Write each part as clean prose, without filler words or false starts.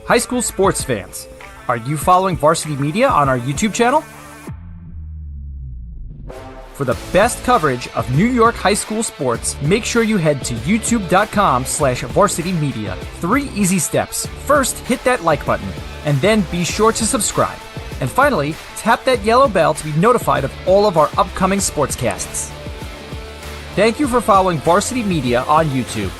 High school sports fans, are you following Varsity Media on our YouTube channel? For the best coverage of New York high school sports, make sure you head to youtube.com/varsitymedia. 3 easy steps. First, hit that like button, and then be sure to subscribe. And finally, tap that yellow bell to be notified of all of our upcoming sportscasts. Thank you for following Varsity Media on YouTube.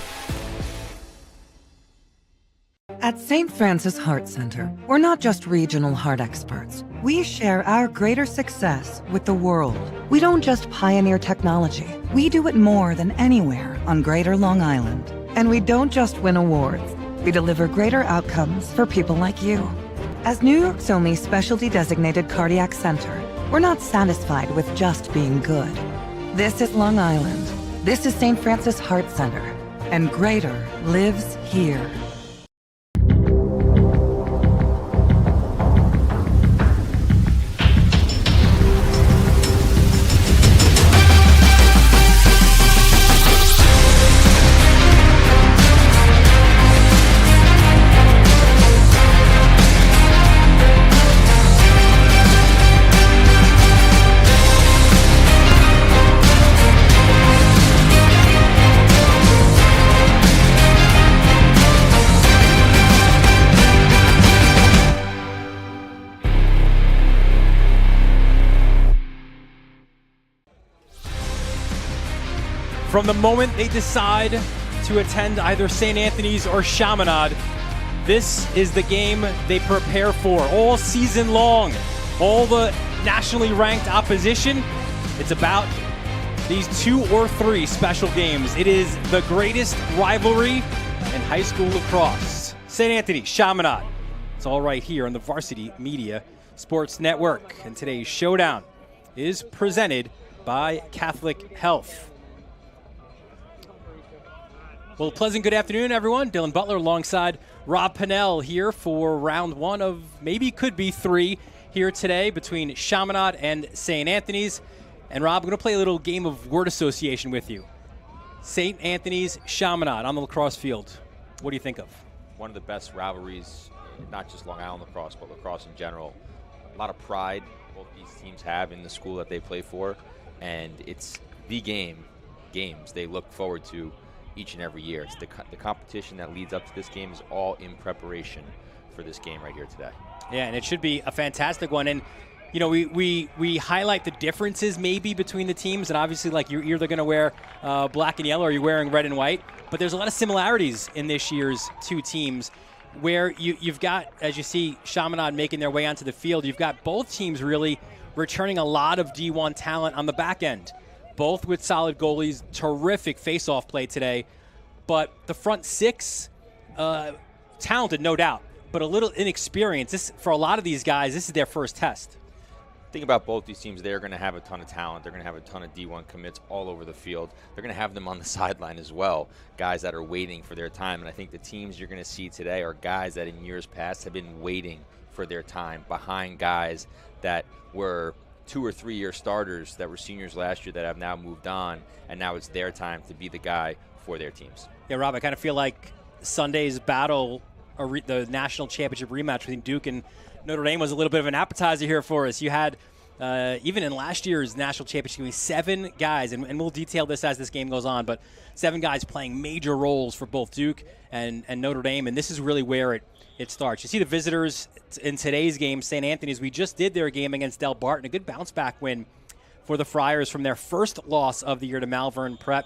At St. Francis Heart Center, we're not just regional heart experts. We share our greater success with the world. We don't just pioneer technology. We do it more than anywhere on Greater Long Island. And we don't just win awards. We deliver greater outcomes for people like you. As New York's only specialty designated cardiac center, we're not satisfied with just being good. This is Long Island. This is St. Francis Heart Center. And greater lives here. From the moment they decide to attend either St. Anthony's or Chaminade, this is the game they prepare for all season long. All the nationally ranked opposition, it's about these 2 or 3 special games. It is the greatest rivalry in high school lacrosse. St. Anthony, Chaminade. It's all right here on the Varsity Media Sports Network. And today's showdown is presented by Catholic Health. Well, pleasant good afternoon, everyone. Dylan Butler alongside Rob Pennell here for round 1 of maybe could be 3 here today between Chaminade and St. Anthony's. And Rob, I'm going to play a little game of word association with you. St. Anthony's, Chaminade on the lacrosse field. What do you think of? One of the best rivalries, not just Long Island lacrosse, but lacrosse in general. A lot of pride both these teams have in the school that they play for, and it's the games they look forward to each and every year. It's the competition that leads up to this game is all in preparation for this game right here today. Yeah, and it should be a fantastic one. And you know, we highlight the differences maybe between the teams, and obviously, like, you're either going to wear black and yellow or you're wearing red and white. But there's a lot of similarities in this year's 2 teams, where you've got, as you see, Chaminade making their way onto the field. You've got both teams really returning a lot of D1 talent on the back end, both with solid goalies. Terrific face-off play today. But the front 6, talented, no doubt, but a little inexperienced. For a lot of these guys, this is their first test. Think about both these teams. They're going to have a ton of talent. They're going to have a ton of D1 commits all over the field. They're going to have them on the sideline as well, guys that are waiting for their time. And I think the teams you're going to see today are guys that in years past have been waiting for their time behind guys that were 2 or 3 year starters that were seniors last year that have now moved on, and now it's their time to be the guy for their teams. Yeah, Rob, I kind of feel like Sunday's battle, the national championship rematch between Duke and Notre Dame, was a little bit of an appetizer here for us. You had, even in last year's national championship, 7 guys, and we'll detail this as this game goes on, but 7 guys playing major roles for both Duke and Notre Dame, and this is really where it starts. You see the visitors in today's game, St. Anthony's. We just did their game against Del Barton, a good bounce-back win for the Friars from their first loss of the year to Malvern Prep.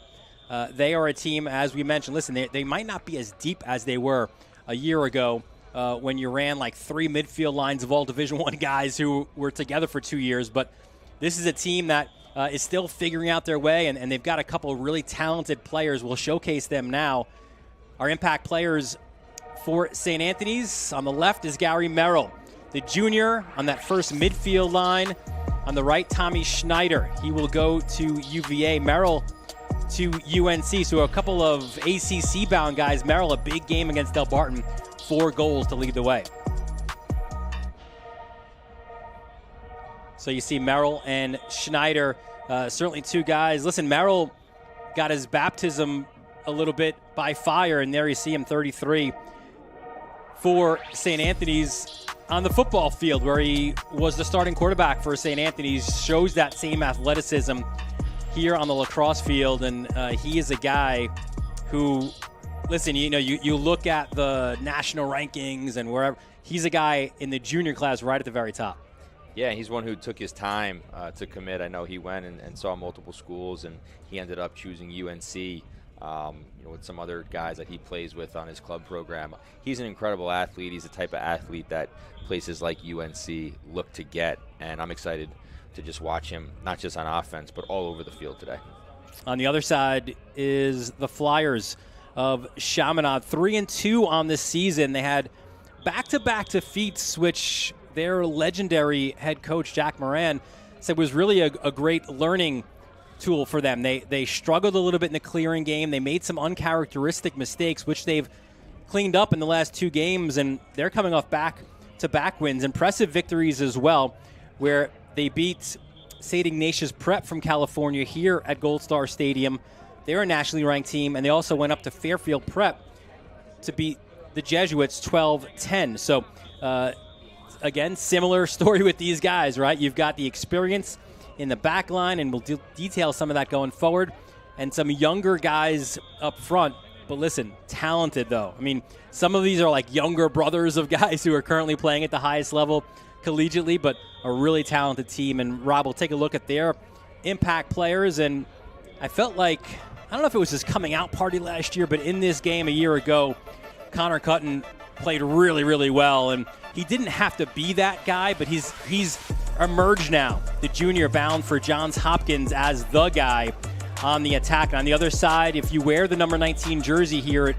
They are a team, as we mentioned, listen, they might not be as deep as they were a year ago when you ran like 3 midfield lines of all Division I guys who were together for 2 years. But this is a team that is still figuring out their way, and they've got a couple of really talented players. We'll showcase them now. Our impact players for St. Anthony's, on the left is Gary Merrill, the junior on that first midfield line. On the right, Tommy Schneider. He will go to UVA. Merrill to UNC. So a couple of ACC-bound guys. Merrill, a big game against Del Barton. 4 goals to lead the way. So you see Merrill and Schneider, certainly 2 guys. Listen, Merrill got his baptism a little bit by fire, and there you see him, 33. for St. Anthony's on the football field, where he was the starting quarterback for St. Anthony's. Shows that same athleticism here on the lacrosse field, and he is a guy who, listen, you look at the national rankings and wherever, he's a guy in the junior class right at the very top. Yeah, he's one who took his time to commit. I know he went and saw multiple schools, and he ended up choosing UNC, with some other guys that he plays with on his club program. He's an incredible athlete. He's the type of athlete that places like UNC look to get, and I'm excited to just watch him, not just on offense, but all over the field today. On the other side is the Flyers of Chaminade, 3-2 on this season. They had back-to-back defeats, which their legendary head coach, Jack Moran, said was really a great learning tool for them. They struggled a little bit in the clearing game. They made some uncharacteristic mistakes, which they've cleaned up in the last 2 games, and they're coming off back-to-back wins. Impressive victories as well, where they beat St. Ignatius Prep from California here at Gold Star Stadium. They're a nationally ranked team, and they also went up to Fairfield Prep to beat the Jesuits 12-10. So, again, similar story with these guys, right? You've got the experience in the back line, and we'll detail some of that going forward, and some younger guys up front. But listen, talented, though. I mean, some of these are like younger brothers of guys who are currently playing at the highest level collegiately, but a really talented team. And Rob, will take a look at their impact players, and I felt like, I don't know if it was his coming out party last year, but in this game a year ago, Connor Cutton played really, really well, and he didn't have to be that guy, but he's emerged now, the junior bound for Johns Hopkins, as the guy on the attack. And on the other side, if you wear the number 19 jersey here,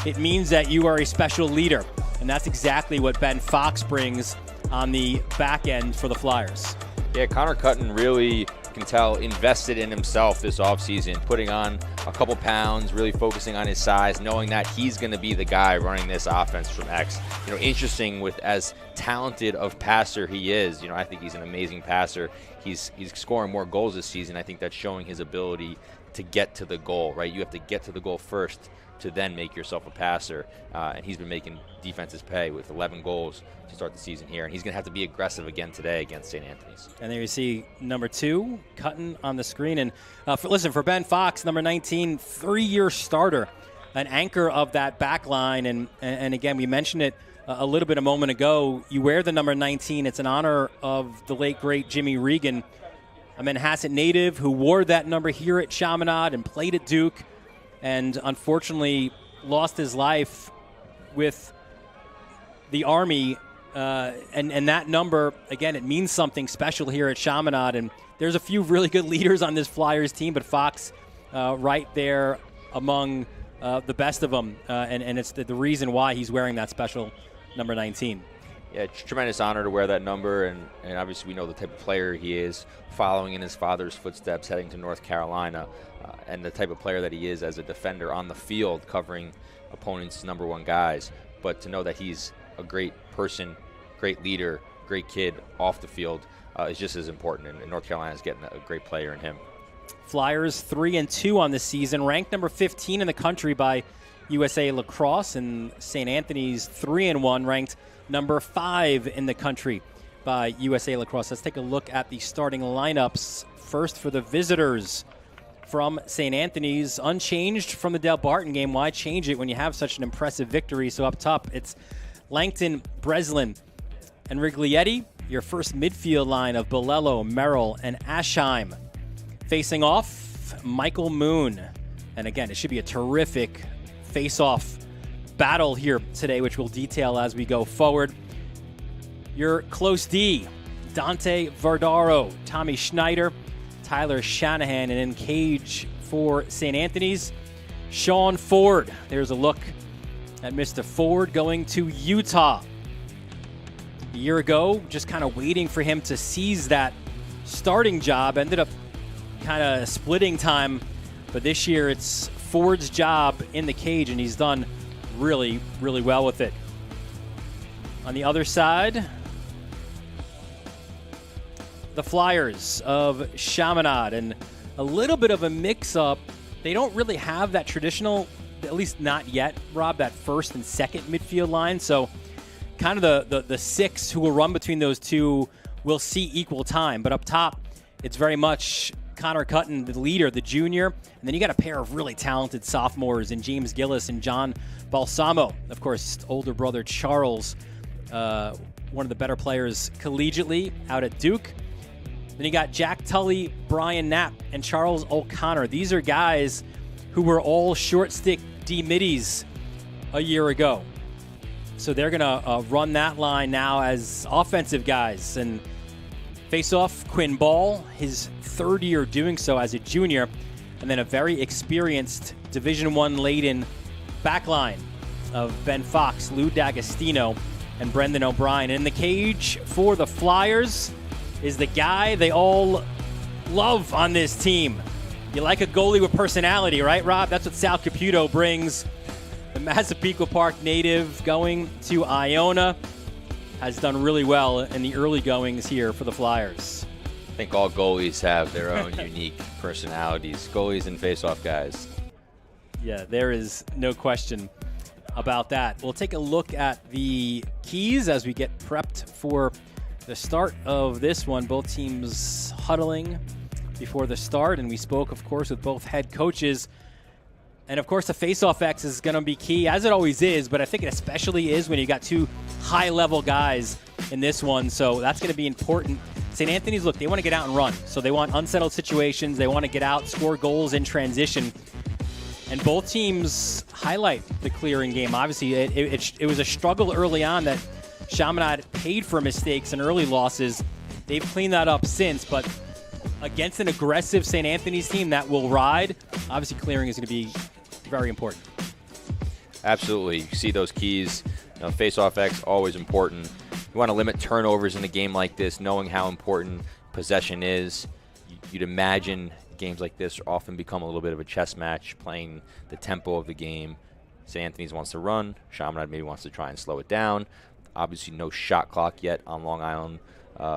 it means that you are a special leader, and that's exactly what Ben Fox brings on the back end for the Flyers. Yeah, Connor Cutton really, can tell, invested in himself this offseason, putting on a couple pounds, really focusing on his size, knowing that he's going to be the guy running this offense from X. Interesting, with as talented of passer he is, I think he's an amazing passer. He's scoring more goals this season. I think that's showing his ability to get to the goal, right? You have to get to the goal first to then make yourself a passer, and he's been making defenses pay with 11 goals to start the season here, and he's going to have to be aggressive again today against St. Anthony's. And there you see number 2, Cutton on the screen. And for Ben Fox, number 19, 3-year starter, an anchor of that back line. And again, we mentioned it a little bit a moment ago. You wear the number 19. It's in honor of the late, great Jimmy Regan, a Manhasset native who wore that number here at Chaminade and played at Duke, and unfortunately lost his life with the Army. And that number, again, it means something special here at Chaminade. And there's a few really good leaders on this Flyers team, but Fox right there among the best of them. And it's the reason why he's wearing that special number 19. Yeah, it's a tremendous honor to wear that number, and obviously we know the type of player he is, following in his father's footsteps, heading to North Carolina, and the type of player that he is as a defender on the field, covering opponents' number 1 guys. But to know that he's a great person, great leader, great kid off the field is just as important, and North Carolina's getting a great player in him. Flyers 3-2 on this season, ranked number 15 in the country by USA Lacrosse, and St. Anthony's 3-1, ranked number 5 in the country by USA Lacrosse. Let's take a look at the starting lineups. First for the visitors from St. Anthony's, unchanged from the Del Barton game. Why change it when you have such an impressive victory? So up top, it's Langton, Breslin, and Riglietti, your first midfield line of Bolello, Merrill, and Aschheim. Facing off, Michael Moon. And again, it should be a terrific face-off battle here today, which we'll detail as we go forward. Your close D, Dante Vardaro, Tommy Schneider, Tyler Shanahan, and in cage for St. Anthony's, Sean Ford. There's a look at Mr. Ford going to Utah. A year ago, just kind of waiting for him to seize that starting job. Ended up kind of splitting time, but this year it's Ford's job in the cage, and he's done really, really well with it. On the other side, the Flyers of Chaminade, and a little bit of a mix-up. They don't really have that traditional at least not yet, Rob, that first and second midfield line. So kind of the six who will run between those two will see equal time. But up top, it's very much Connor Cutton, the leader, the junior. And then you got a pair of really talented sophomores in James Gillis and John Balsamo. Of course, older brother Charles, one of the better players collegiately out at Duke. Then you got Jack Tully, Brian Knapp, and Charles O'Connor. These are guys who were all short stick D-middies a year ago. So they're going to run that line now as offensive guys. And face off, Quinn Ball, his third year doing so as a junior. And then a very experienced Division I laden backline of Ben Fox, Lou D'Agostino, and Brendan O'Brien. And in the cage for the Flyers is the guy they all love on this team. You like a goalie with personality, right, Rob? That's what Sal Caputo brings. The Massapequa Park native going to Iona has done really well in the early goings here for the Flyers. I think all goalies have their own unique personalities. Goalies and face-off guys. Yeah, there is no question about that. We'll take a look at the keys as we get prepped for the start of this one. Both teams huddling before the start, and we spoke, of course, with both head coaches. And, of course, the face-off X is going to be key, as it always is, but I think it especially is when you got two high-level guys in this one, so that's going to be important. St. Anthony's, look, they want to get out and run, so they want unsettled situations. They want to get out, score goals in transition. And both teams highlight the clearing game. Obviously, it was a struggle early on that Chaminade paid for mistakes and early losses. They've cleaned that up since, but against an aggressive St. Anthony's team that will ride, obviously clearing is going to be very important. Absolutely. You see those keys. Face-off X, always important. You want to limit turnovers in a game like this, knowing how important possession is. You'd imagine games like this often become a little bit of a chess match, playing the tempo of the game. St. Anthony's wants to run. Chaminade maybe wants to try and slow it down. Obviously, no shot clock yet on Long Island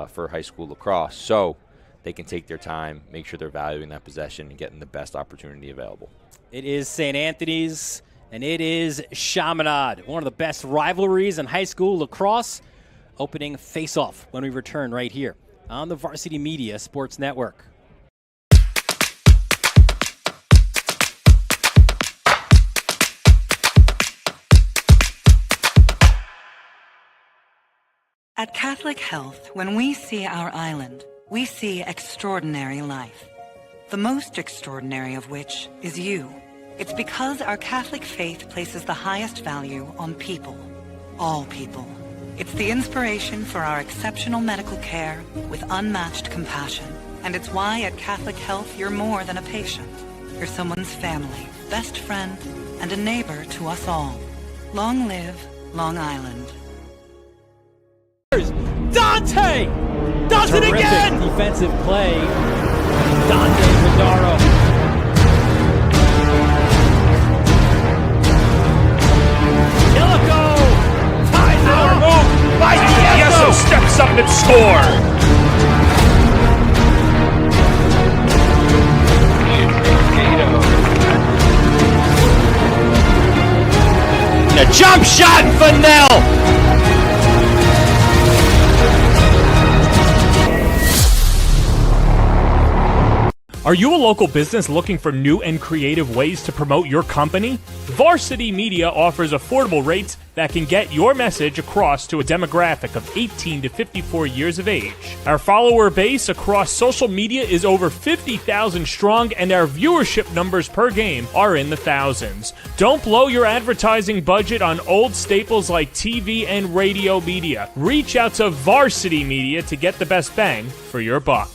for high school lacrosse. So they can take their time, make sure they're valuing that possession and getting the best opportunity available. It is St. Anthony's, and it is Chaminade, one of the best rivalries in high school lacrosse, opening face-off when we return right here on the Varsity Media Sports Network. At Catholic Health, when we see our island, we see extraordinary life. The most extraordinary of which is you. It's because our Catholic faith places the highest value on people. All people. It's the inspiration for our exceptional medical care with unmatched compassion. And it's why at Catholic Health you're more than a patient. You're someone's family, best friend, and a neighbor to us all. Long live Long Island. Dante does it again! Defensive play. Dante Rodaro. Yellico ties it up. Move by Diego. Steps up and scores. A jump shot for Nell. Are you a local business looking for new and creative ways to promote your company? Varsity Media offers affordable rates that can get your message across to a demographic of 18 to 54 years of age. Our follower base across social media is over 50,000 strong, and our viewership numbers per game are in the thousands. Don't blow your advertising budget on old staples like TV and radio media. Reach out to Varsity Media to get the best bang for your buck.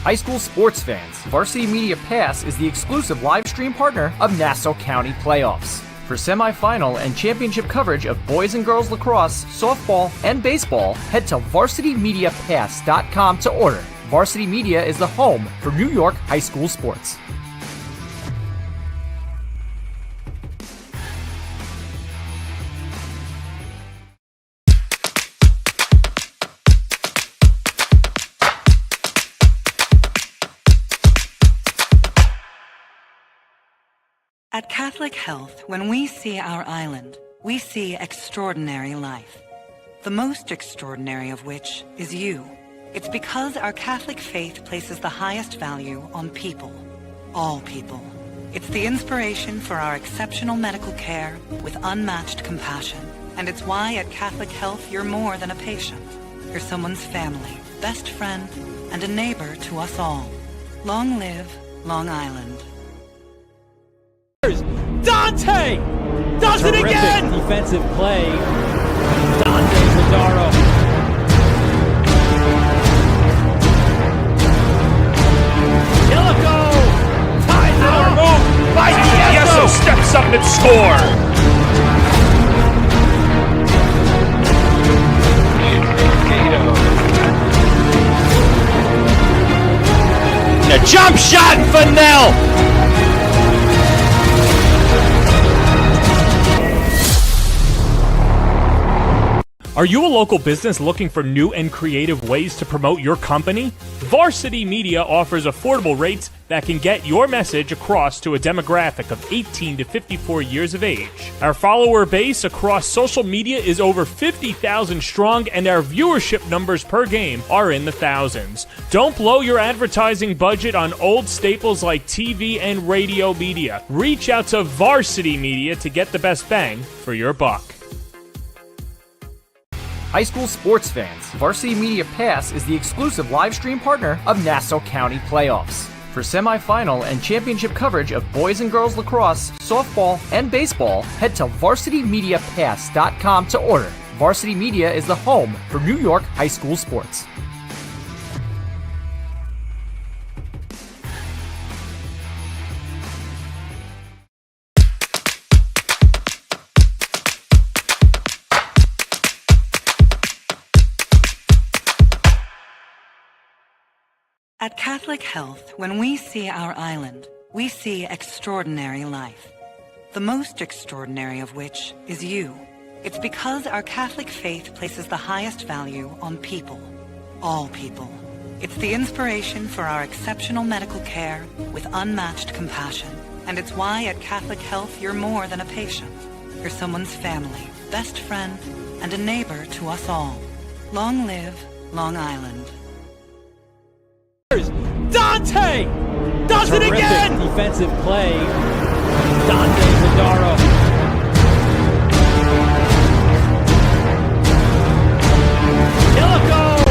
High school sports fans, Varsity Media Pass is the exclusive live stream partner of Nassau County Playoffs. For semifinal and championship coverage of boys and girls lacrosse, softball, and baseball, head to varsitymediapass.com to order. Varsity Media is the home for New York high school sports. At Catholic Health, when we see our island, we see extraordinary life. The most extraordinary of which is you. It's because our Catholic faith places the highest value on people. All people. It's the inspiration for our exceptional medical care with unmatched compassion. And it's why at Catholic Health you're more than a patient. You're someone's family, best friend, and a neighbor to us all. Long live Long Island. Dante does it again! Defensive play. Dante Zadaro. Yellico ties it up. Move by Yeso steps up and score. A jump shot for Nell. Are you a local business looking for new and creative ways to promote your company? Varsity Media offers affordable rates that can get your message across to a demographic of 18 to 54 years of age. Our follower base across social media is over 50,000 strong, and our viewership numbers per game are in the thousands. Don't blow your advertising budget on old staples like TV and radio media. Reach out to Varsity Media to get the best bang for your buck. High school sports fans, Varsity Media Pass is the exclusive live stream partner of Nassau County Playoffs. For semifinal and championship coverage of boys and girls lacrosse, softball, and baseball, head to varsitymediapass.com to order. Varsity Media is the home for New York high school sports. At Catholic Health, when we see our island, we see extraordinary life. The most extraordinary of which is you. It's because our Catholic faith places the highest value on people. All people. It's the inspiration for our exceptional medical care with unmatched compassion. And it's why at Catholic Health you're more than a patient. You're someone's family, best friend, and a neighbor to us all. Long live Long Island. Dante does it again! Defensive play. Dante Zadaro. Yellico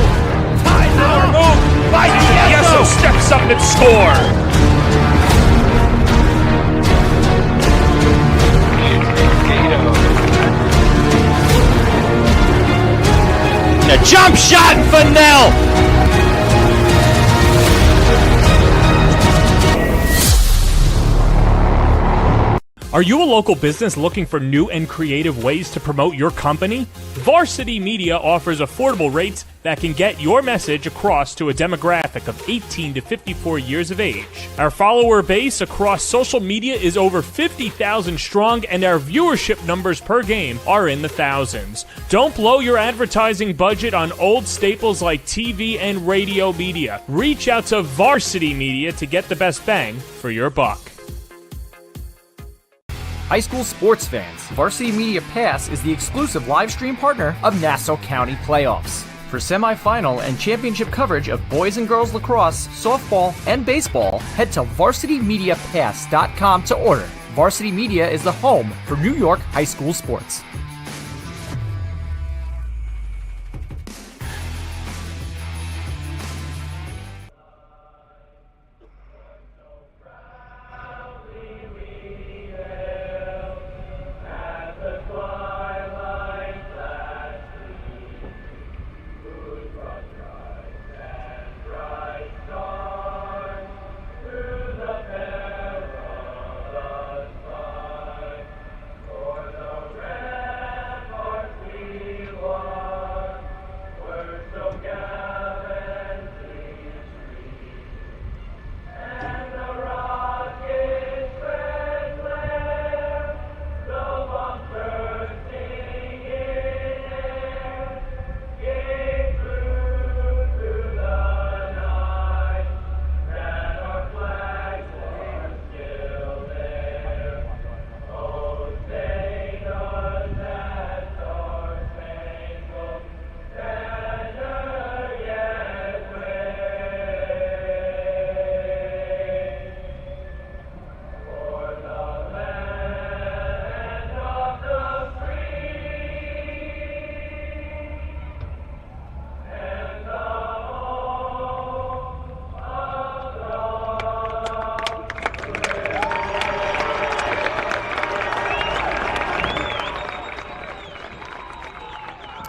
ties it up. Move by Yeso steps up and score. A jump shot for Nell. Are you a local business looking for new and creative ways to promote your company? Varsity Media offers affordable rates that can get your message across to a demographic of 18 to 54 years of age. Our follower base across social media is over 50,000 strong, and our viewership numbers per game are in the thousands. Don't blow your advertising budget on old staples like TV and radio media. Reach out to Varsity Media to get the best bang for your buck. High school sports fans, Varsity Media Pass is the exclusive live stream partner of Nassau County Playoffs. For semifinal and championship coverage of boys and girls lacrosse, softball, and baseball, head to varsitymediapass.com to order. Varsity Media is the home for New York high school sports.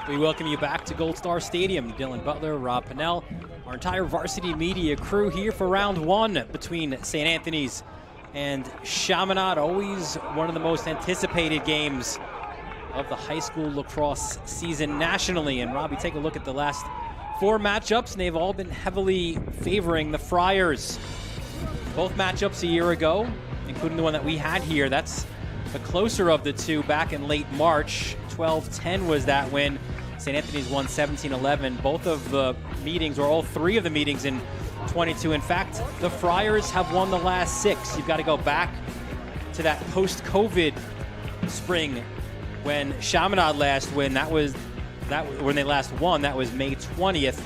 We welcome you back to Gold Star Stadium. Dylan Butler, Rob Pennell, our entire Varsity media crew here for round one between St. Anthony's and Chaminade. Always one of the most anticipated games of the high school lacrosse season nationally. And Robbie, take a look at the last 4 matchups, and they've all been heavily favoring the Friars. Both matchups a year ago, including the one that we had here. That's the closer of the two back in late March. 12-10 was that win. St. Anthony's won 17-11. Both of the meetings, or all 3 of the meetings in 22. In fact, the Friars have won the last 6. You've got to go back to that post-COVID spring when Chaminade last win. When they last won, that was May 20th,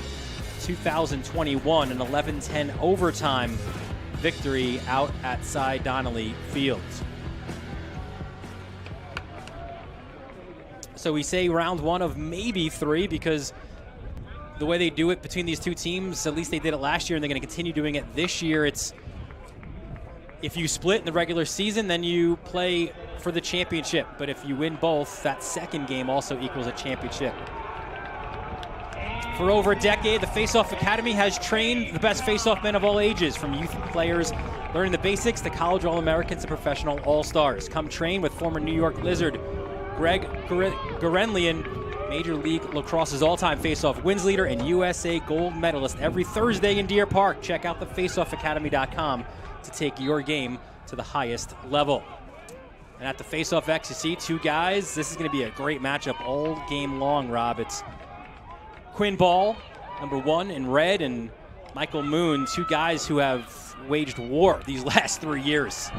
2021, an 11-10 overtime victory out at Cy Donnelly Fields. So we say round one of maybe 3 because the way they do it between these two teams, at least they did it last year and they're going to continue doing it this year. It's if you split in the regular season, then you play for the championship. But if you win both, that second game also equals a championship. For over a decade, the Face-Off Academy has trained the best face-off men of all ages, from youth players learning the basics to college All-Americans to professional All-Stars. Come train with former New York Lizard Greg Gurenlian, Major League Lacrosse's all-time face-off wins leader and USA gold medalist, every Thursday in Deer Park. Check out the faceoffacademy.com to take your game to the highest level. And at the Face-Off X, you see 2 guys. This is going to be a great matchup all game long, Rob. It's Quinn Ball, number 1 in red, and Michael Moon, 2 guys who have waged war these last 3 years.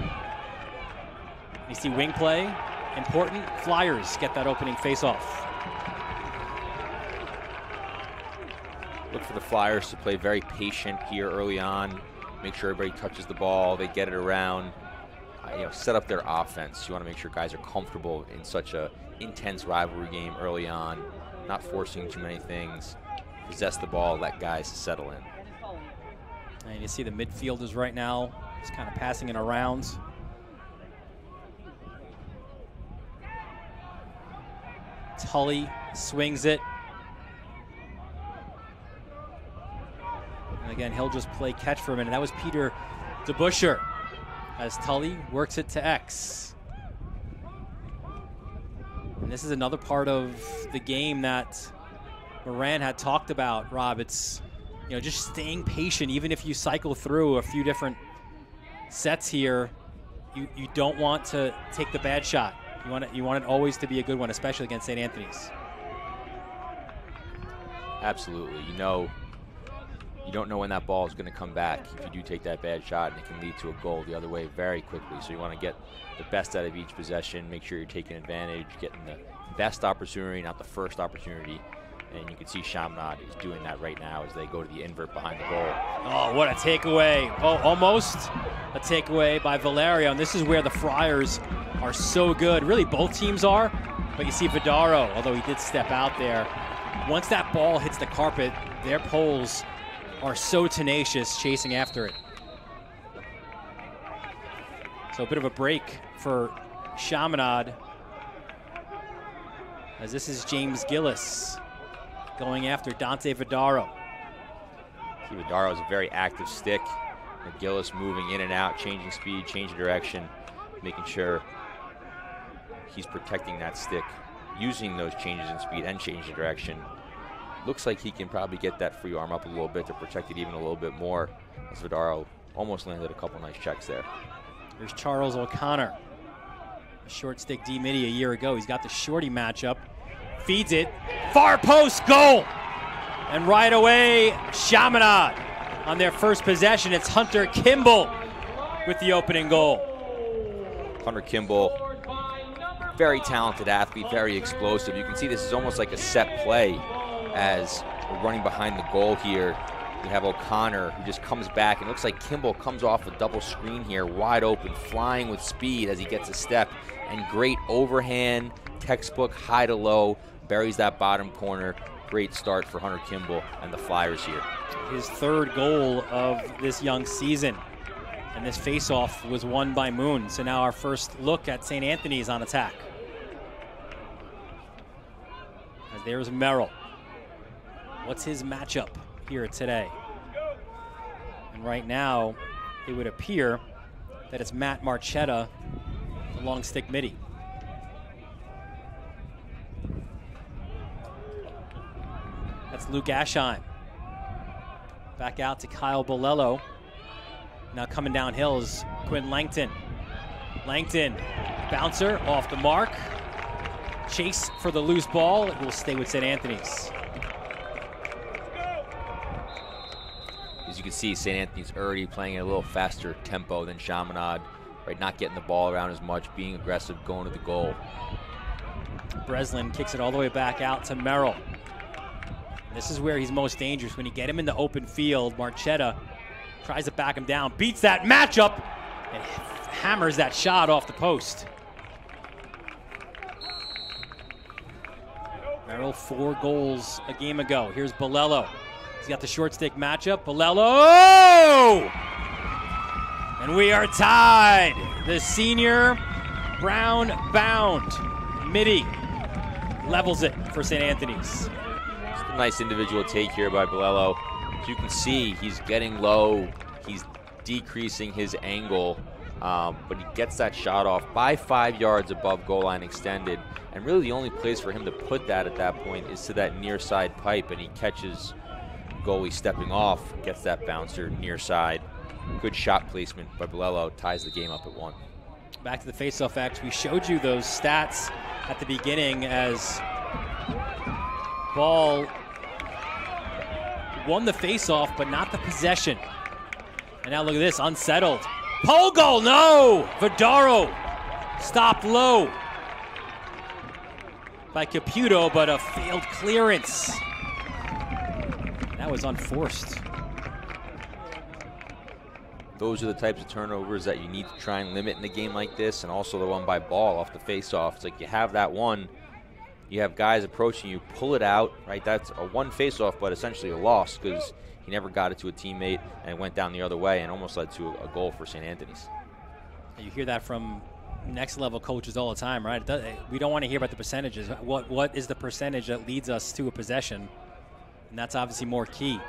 You see wing play. Important. Flyers get that opening face-off. Look for the Flyers to play very patient here early on. Make sure everybody touches the ball. They get it around. Set up their offense. You want to make sure guys are comfortable in such a intense rivalry game early on. Not forcing too many things. Possess the ball. Let guys settle in. And you see the midfielders right now just kind of passing it around. Tully swings it. And again, he'll just play catch for a minute. That was Peter DeBuscher as Tully works it to X. And this is another part of the game that Moran had talked about, Rob. It's, just staying patient. Even if you cycle through a few different sets here, you don't want to take the bad shot. You want it always to be a good one, especially against St. Anthony's. Absolutely. You don't know when that ball is going to come back if you do take that bad shot, and it can lead to a goal the other way very quickly. So you want to get the best out of each possession, make sure you're taking advantage, getting the best opportunity, not the first opportunity. And you can see Chaminade is doing that right now as they go to the invert behind the goal. Oh, what a takeaway. Oh, almost a takeaway by Valerio. And this is where the Friars are so good. Really, both teams are. But you see Vidaro, although he did step out there. Once that ball hits the carpet, their poles are so tenacious chasing after it. So a bit of a break for Chaminade, as this is James Gillis going after Dante Vidaro. See, Vidaro is a very active stick. Gillis moving in and out, changing speed, changing direction, making sure he's protecting that stick, using those changes in speed and changing direction. Looks like he can probably get that free arm up a little bit to protect it even a little bit more, as Vidaro almost landed a couple nice checks there. There's Charles O'Connor, a short stick D-midi a year ago. He's got the shorty matchup, feeds it, far post, goal! And right away, Chaminade on their first possession. It's Hunter Kimball with the opening goal. Hunter Kimball, very talented athlete, very explosive. You can see this is almost like a set play as we're running behind the goal here. We have O'Connor who just comes back, and it looks like Kimball comes off a double screen here, wide open, flying with speed as he gets a step, and great overhand, textbook high to low, buries that bottom corner. Great start for Hunter Kimball and the Flyers here. His third goal of this young season, and this face-off was won by Moon. So now our first look at St. Anthony's on attack. As There's Merrill. What's his matchup here today? And right now, it would appear that it's Matt Marchetta, the long stick midi. That's Luke Aschheim. Back out to Kyle Bolello. Now coming downhill is Quinn Langton. Langton, bouncer off the mark. Chase for the loose ball. It will stay with St. Anthony's. As you can see, St. Anthony's already playing at a little faster tempo than Chaminade, right? Not getting the ball around as much, being aggressive, going to the goal. Breslin kicks it all the way back out to Merrill. This is where he's most dangerous. When you get him in the open field, Marchetta tries to back him down, beats that matchup, and hammers that shot off the post. Merrill 4 goals a game ago. Here's Bolello. He's got the short stick matchup. Bolello! And we are tied. The senior Brown bound midi levels it for St. Anthony's. Nice individual take here by Bolello. As you can see, he's getting low. He's decreasing his angle, but he gets that shot off by 5 yards above goal line extended. And really the only place for him to put that at that point is to that near side pipe, and he catches goalie stepping off, gets that bouncer near side. Good shot placement by Bolello, ties the game up at 1. Back to the faceoff act. We showed you those stats at the beginning as Ball won the faceoff, but not the possession. And now look at this, unsettled. Pogel, no! Vidaro stopped low by Caputo, but a failed clearance. That was unforced. Those are the types of turnovers that you need to try and limit in a game like this, and also the one by Ball off the faceoff. It's like you have that one, you have guys approaching you, pull it out, right? That's a one faceoff, but essentially a loss because he never got it to a teammate and it went down the other way and almost led to a goal for St. Anthony's. You hear that from next level coaches all the time, right? We don't want to hear about the percentages. What is the percentage that leads us to a possession? And that's obviously more key.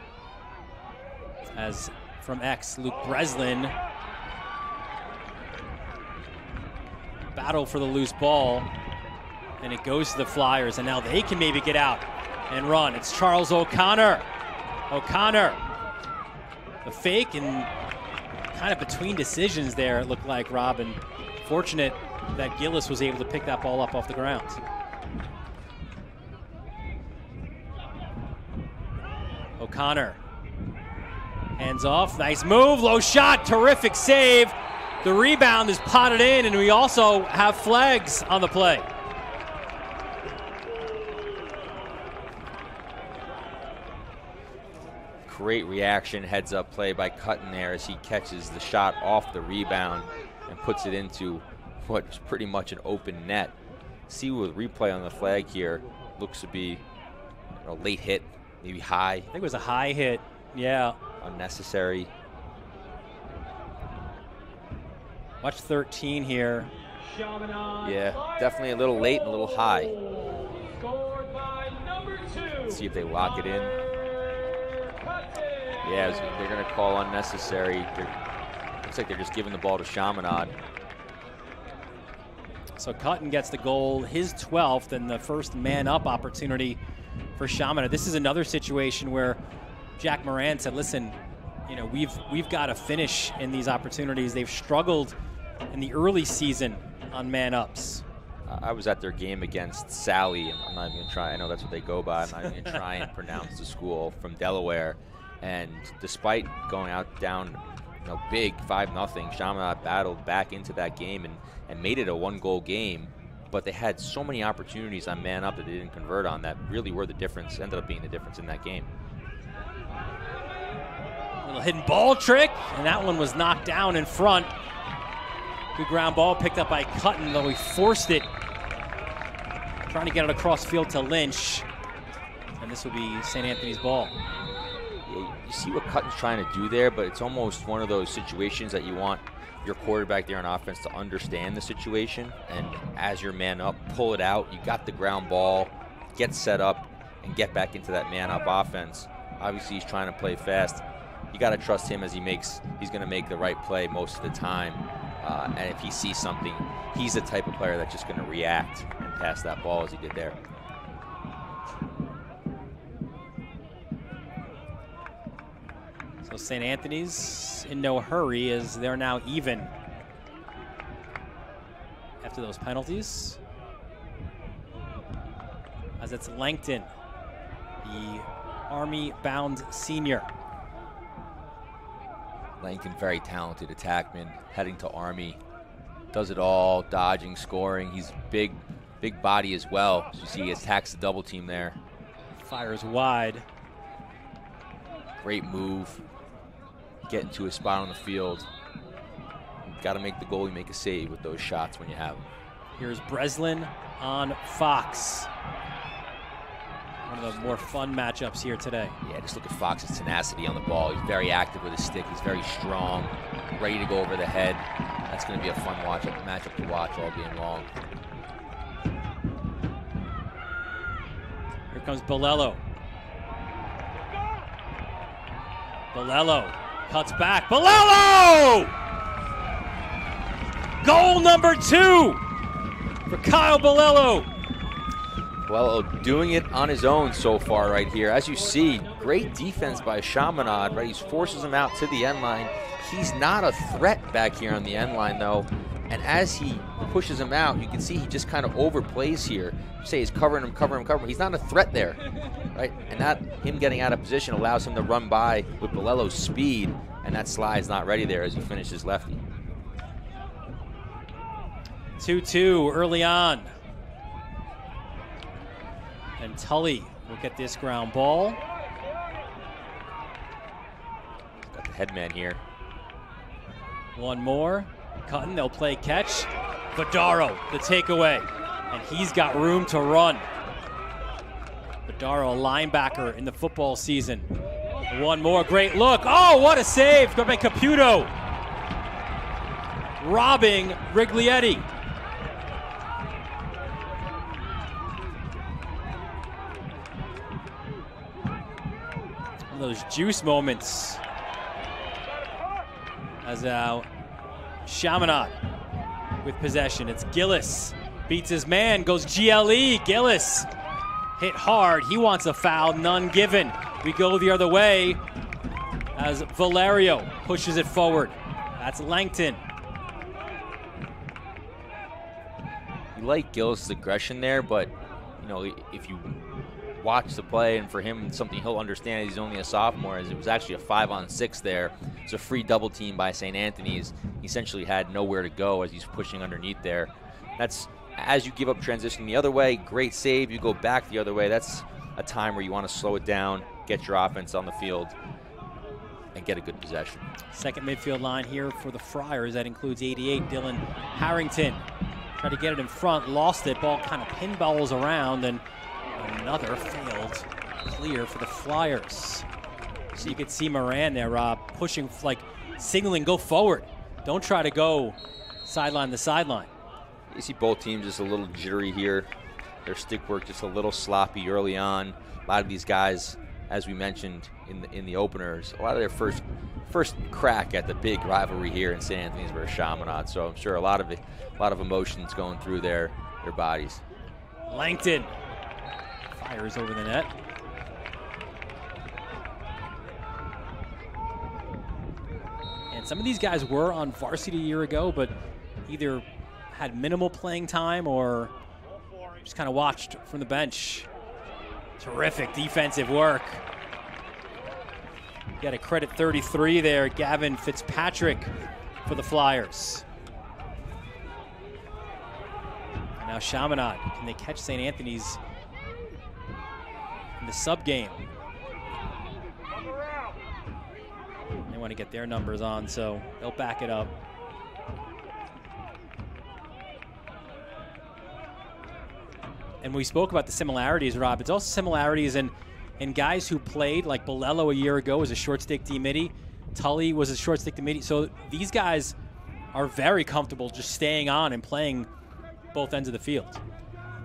As from X, Luke Breslin, battle for the loose ball, and it goes to the Flyers, and now they can maybe get out and run. It's Charles O'Connor. O'Connor, the fake and kind of between decisions there, it looked like, Robin. Fortunate that Gillis was able to pick that ball up off the ground. O'Connor, hands off, nice move, low shot, terrific save. The rebound is potted in, and we also have flags on the play. Great reaction, heads up play by Cutton there as he catches the shot off the rebound and puts it into what's pretty much an open net. See with replay on the flag here, looks to be a late hit, maybe high. I think it was a high hit, yeah. Unnecessary. Watch 13 here. Yeah, definitely a little late and a little high. Let's see if they lock it in. Yeah, they're going to call unnecessary. Looks like they're just giving the ball to Chaminade. So Cutton gets the goal, his 12th, and the first man-up opportunity for Chaminade. This is another situation where Jack Moran said, listen, you know, we've got to finish in these opportunities. They've struggled in the early season on man-ups. I was at their game against Sally, and I'm not even going to try. I know that's what they go by. I'm not even going to try and pronounce the school, from Delaware. And despite going out down, big 5-0, Chaminade battled back into that game and made it a 1-goal game. But they had so many opportunities on man up that they didn't convert on that really were the difference, ended up being the difference in that game. Little hidden ball trick, and that one was knocked down in front. Good ground ball picked up by Cutton, though he forced it. Trying to get it across field to Lynch. And this will be St. Anthony's ball. You see what Cutton's trying to do there, but it's almost one of those situations that you want your quarterback there on offense to understand the situation, and as your man up, pull it out. You got the ground ball, get set up, and get back into that man-up offense. Obviously, he's trying to play fast. You got to trust him as he's going to make the right play most of the time. And if he sees something, he's the type of player that's just going to react and pass that ball as he did there. So St. Anthony's in no hurry as they're now even after those penalties. As it's Langton, the Army-bound senior. Langton, very talented attackman, heading to Army. Does it all, dodging, scoring. He's big body as well. As you see, he attacks the double team there. Fires wide. Great move. Getting to a spot on the field. Got to make the goalie make a save with those shots when you have them. Here's Breslin on Fox. One of the more fun matchups here today. Yeah, just look at Fox's tenacity on the ball. He's very active with his stick. He's very strong, ready to go over the head. That's going to be a fun matchup to watch all game long. Here comes Bolello. Bolello cuts back. Bolello! Goal number 2 for Kyle Bolello. Well, doing it on his own so far right here. As you see, great defense by Chaminade, right? He forces him out to the end line. He's not a threat back here on the end line, though. And as he pushes him out, you can see he just kind of overplays here. You say he's covering him. He's not a threat there, right? And that him getting out of position allows him to run by with Bolello's speed, and that slide's not ready there as he finishes lefty. 2-2 early on. And Tully will get this ground ball. Got the headman here. One more. Cutting, they'll play catch. Vadaro, the takeaway. And he's got room to run. Vadaro, a linebacker in the football season. One more, great look. Oh, what a save by Caputo. Robbing Riglietti. Those juice moments as Chaminade with possession. It's Gillis, beats his man, goes GLE. Gillis hit hard. He wants a foul, none given. We go the other way as Valerio pushes it forward. That's Langton. You like Gillis' aggression there, but you know, if you watch the play, and for him, something he'll understand, he's only a sophomore, as it was actually a 5-on-6 there. It's a free double team by St. Anthony's. He essentially had nowhere to go as he's pushing underneath there. That's, as you give up transition the other way, great save. You go back the other way. That's a time where you want to slow it down, get your offense on the field, and get a good possession. Second midfield line here for the Friars. That includes 88, Dylan Harrington. Tried to get it in front, lost it. Ball kind of pinballs around, and another failed clear for the Flyers. So you could see Moran there, Rob, pushing, like signaling, go forward. Don't try to go sideline to sideline. You see both teams just a little jittery here. Their stick work just a little sloppy early on. A lot of these guys, as we mentioned in the openers, a lot of their first crack at the big rivalry here in St. Anthony's versus Chaminade. So I'm sure a lot of emotions going through their bodies. Langton fires over the net. And some of these guys were on varsity a year ago, but either had minimal playing time or just kind of watched from the bench. Terrific defensive work. Got to credit 33 there, Gavin Fitzpatrick for the Flyers. And now Chaminade, can they catch St. Anthony's in the sub game? They want to get their numbers on, so they'll back it up. And we spoke about the similarities, Rob. It's also similarities in guys who played, like Bolello a year ago was a short stick D-midi. Tully was a short stick D-midi. So these guys are very comfortable just staying on and playing both ends of the field.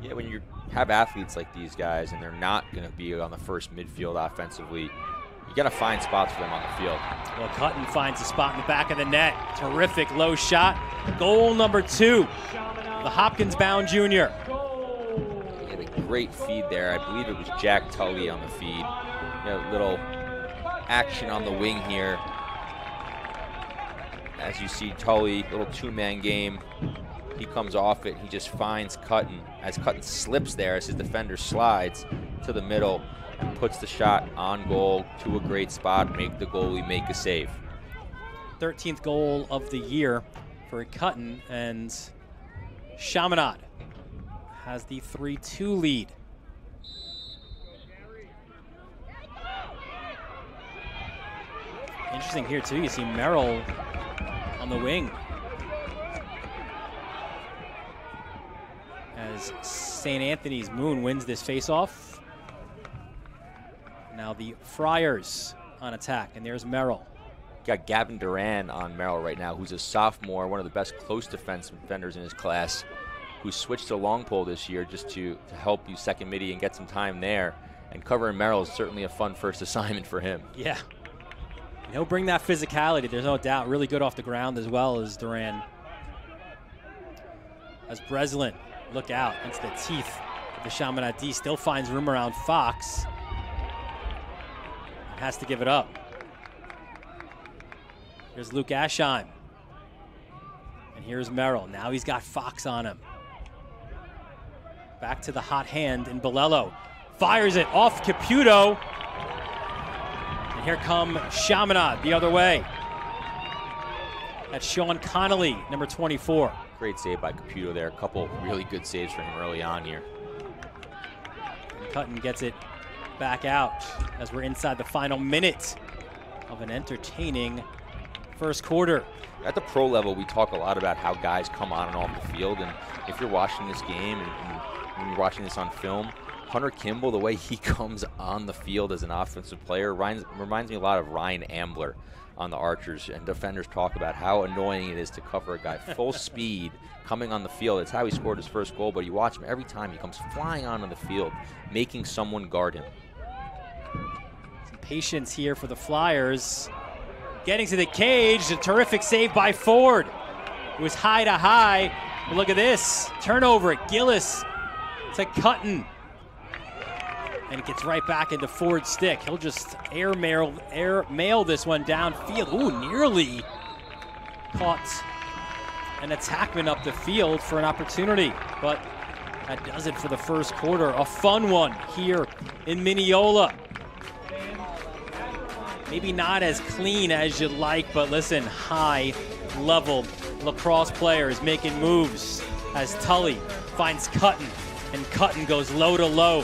Yeah, when you have athletes like these guys and they're not going to be on the first midfield offensively, you got to find spots for them on the field. Well, Cutton finds a spot in the back of the net. Terrific low shot. Goal number 2. The Hopkins-bound junior. He had a great feed there. I believe it was Jack Tully on the feed. You know, little action on the wing here. As you see, Tully, little two-man game. He comes off it. He just finds Cutton. As Cutton slips there, as his defender slides to the middle and puts the shot on goal to a great spot, make the goalie make a save. 13th goal of the year for Cutton, and Chaminade has the 3-2 lead. Interesting here too, you see Merrill on the wing as St. Anthony's Moon wins this faceoff. Now the Friars on attack, and there's Merrill. Got Gavin Duran on Merrill right now, who's a sophomore, one of the best close defenders in his class, who switched to long pole this year just to help you second midi and get some time there. And covering Merrill is certainly a fun first assignment for him. Yeah. And he'll bring that physicality, there's no doubt. Really good off the ground as well as Duran. As Breslin, look out into the teeth of the Chaminade D, still finds room around Fox. Has to give it up. Here's Luke Aschheim. And here's Merrill. Now he's got Fox on him. Back to the hot hand in Bolello. Fires it off Caputo. And here come Chaminade the other way. That's Sean Connolly, number 24. Great save by Caputo there. A couple really good saves for him early on here. And Cutton gets it back out as we're inside the final minute of an entertaining first quarter. At the pro level, we talk a lot about how guys come on and off the field, and if you're watching this game and when you're watching this on film, Hunter Kimball, the way he comes on the field as an offensive player reminds me a lot of Ryan Ambler on the Archers, and defenders talk about how annoying it is to cover a guy full speed coming on the field. It's how he scored his first goal, but you watch him every time he comes flying on the field, making someone guard him. Some patience here for the Flyers. Getting to the cage, a terrific save by Ford. It was high to high. But look at this, turnover at Gillis to Cutton. And it gets right back into Ford's stick. He'll just air mail this one downfield. Ooh, nearly caught an attackman up the field for an opportunity. But that does it for the first quarter. A fun one here in Mineola. Maybe not as clean as you'd like, but listen, high-level lacrosse players making moves as Tully finds Cutton, and Cutton goes low to low.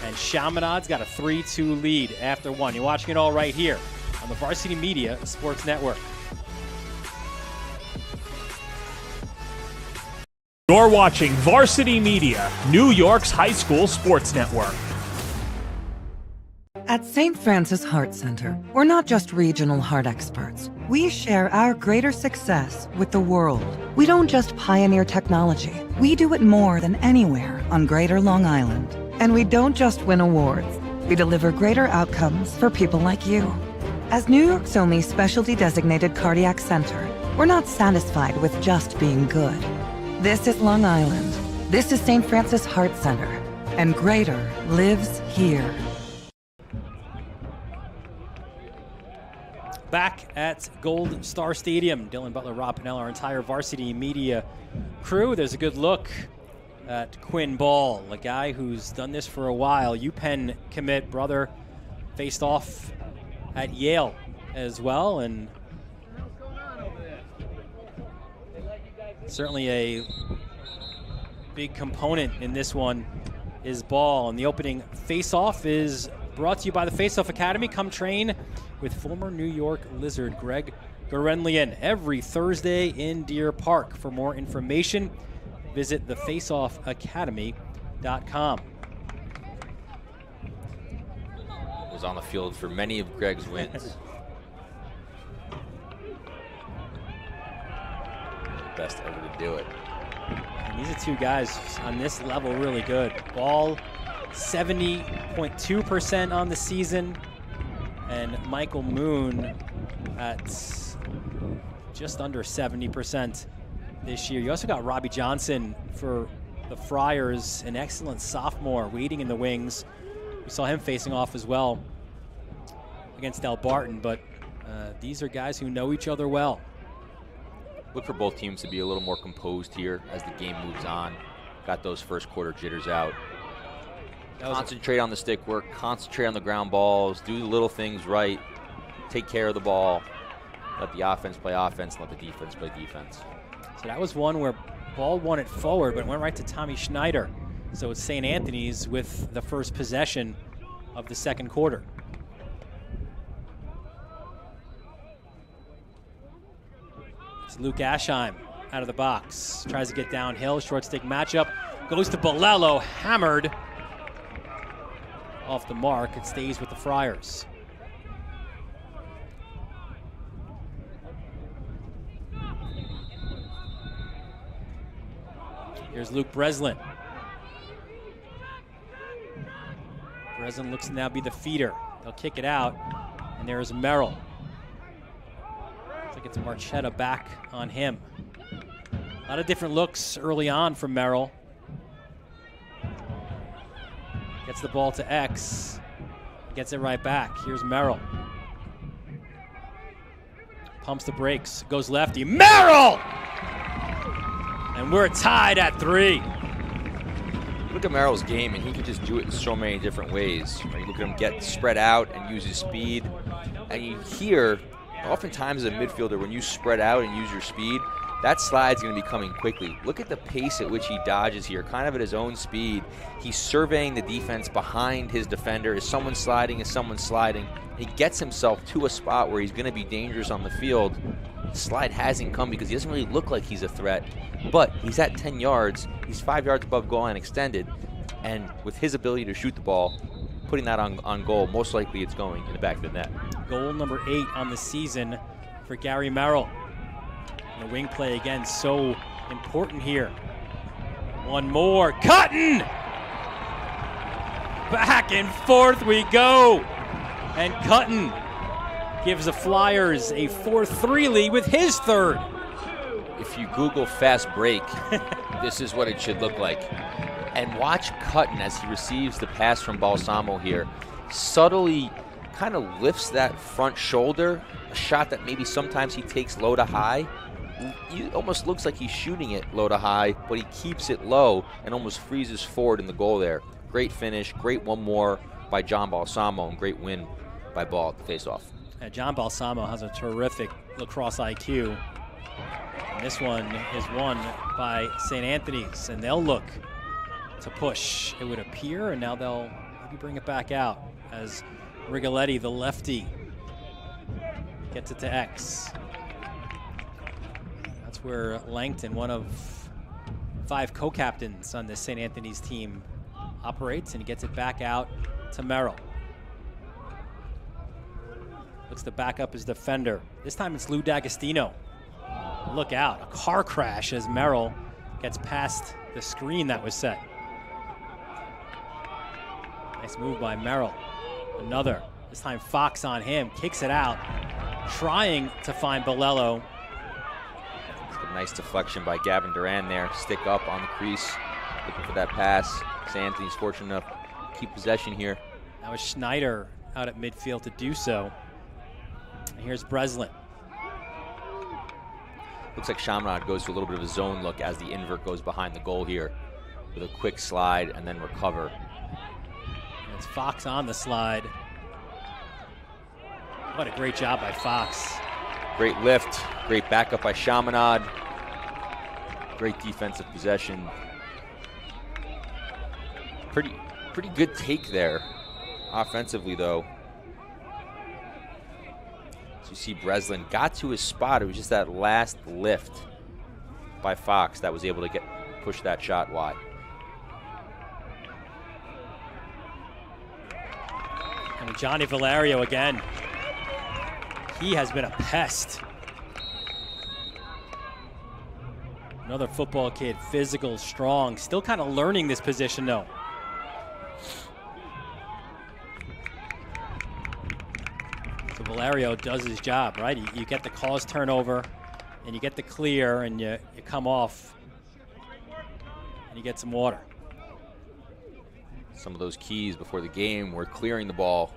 And Chaminade's got a 3-2 lead after one. You're watching it all right here on the Varsity Media Sports Network. You're watching Varsity Media, New York's high school sports network. At St. Francis Heart Center, we're not just regional heart experts. We share our greater success with the world. We don't just pioneer technology. We do it more than anywhere on Greater Long Island. And we don't just win awards. We deliver greater outcomes for people like you. As New York's only specialty designated cardiac center, we're not satisfied with just being good. This is Long Island. This is St. Francis Heart Center. And greater lives here. Back at Gold Star Stadium, Dylan Butler, Rob Pennell, our entire Varsity Media crew. There's a good look at Quinn Ball, a guy who's done this for a while. UPenn commit, brother faced off at Yale as well, and certainly a big component in this one is Ball. And the opening face-off is brought to you by the Face-Off Academy. Come train with former New York Lizard Greg Gorenlian every Thursday in Deer Park. For more information, visit thefaceoffacademy.com. Was on the field for many of Greg's wins. Best ever to do it. And these are two guys on this level really good. Ball 70.2% on the season, and Michael Moon at just under 70% this year. You also got Robbie Johnson for the Friars, an excellent sophomore waiting in the wings. We saw him facing off as well against Del Barton, but these are guys who know each other well. Look for both teams to be a little more composed here as the game moves on. Got those first quarter jitters out. Concentrate on the stick work, concentrate on the ground balls, do the little things right, take care of the ball, let the offense play offense, let the defense play defense. So that was one where ball won it forward, but it went right to Tommy Schneider. So it's St. Anthony's with the first possession of the second quarter. It's Luke Aschheim out of the box. Tries to get downhill, short stick matchup. Goes to Bolello, hammered off the mark. It stays with the Friars. Here's Luke Breslin. Breslin looks to now be the feeder. They'll kick it out, and there's Merrill. Looks like it's Marchetta back on him. A lot of different looks early on from Merrill. Gets the ball to X. Gets it right back. Here's Merrill. Pumps the brakes. Goes lefty. Merrill! And we're tied at 3. Look at Merrill's game, and he can just do it in so many different ways. You look at him get spread out and use his speed. And you hear, oftentimes as a midfielder, when you spread out and use your speed, that slide's going to be coming quickly. Look at the pace at which he dodges here, kind of at his own speed. He's surveying the defense behind his defender. Is someone sliding? Is someone sliding? He gets himself to a spot where he's going to be dangerous on the field. The slide hasn't come because he doesn't really look like he's a threat, but he's at 10 yards. He's 5 yards above goal line extended, and with his ability to shoot the ball, putting that on goal, most likely it's going in the back of the net. Goal number 8 on the season for Gary Merrill. The wing play again, so important here. One more, Cutton! Back and forth we go. And Cutton gives the Flyers a 4-3 lead with his third. If you Google fast break, this is what it should look like. And watch Cutton as he receives the pass from Balsamo here. Subtly kind of lifts that front shoulder, a shot that maybe sometimes he takes low to high. It almost looks like he's shooting it low to high, but he keeps it low and almost freezes forward in the goal there. Great finish, great one more by John Balsamo, and great win by Ball at the faceoff. John Balsamo has a terrific lacrosse IQ. And this one is won by St. Anthony's, and they'll look to push, it would appear, and now they'll maybe bring it back out as Rigoletti, the lefty, gets it to X. That's where Langton, one of 5 co-captains on this St. Anthony's team, operates, and he gets it back out to Merrill. Looks to back up his defender. This time it's Lou D'Agostino. Look out, a car crash as Merrill gets past the screen that was set. Nice move by Merrill. Another, this time Fox on him, kicks it out, trying to find Bolello. A nice deflection by Gavin Duran there. Stick up on the crease, looking for that pass. St. Anthony's fortunate enough to keep possession here. Now it's Schneider out at midfield to do so. And here's Breslin. Looks like Chaminade goes to a little bit of a zone look as the invert goes behind the goal here with a quick slide and then recover. And it's Fox on the slide. What a great job by Fox. Great lift, great backup by Chaminade. Great defensive possession. Pretty good take there. Offensively though. So you see Breslin got to his spot. It was just that last lift by Fox that was able to push that shot wide. And Johnny Valerio again. He has been a pest. Another football kid, physical, strong, still kind of learning this position though. So Valerio does his job, right? You get the cause turnover, and you get the clear, and you come off, and you get some water. Some of those keys before the game were clearing the ball.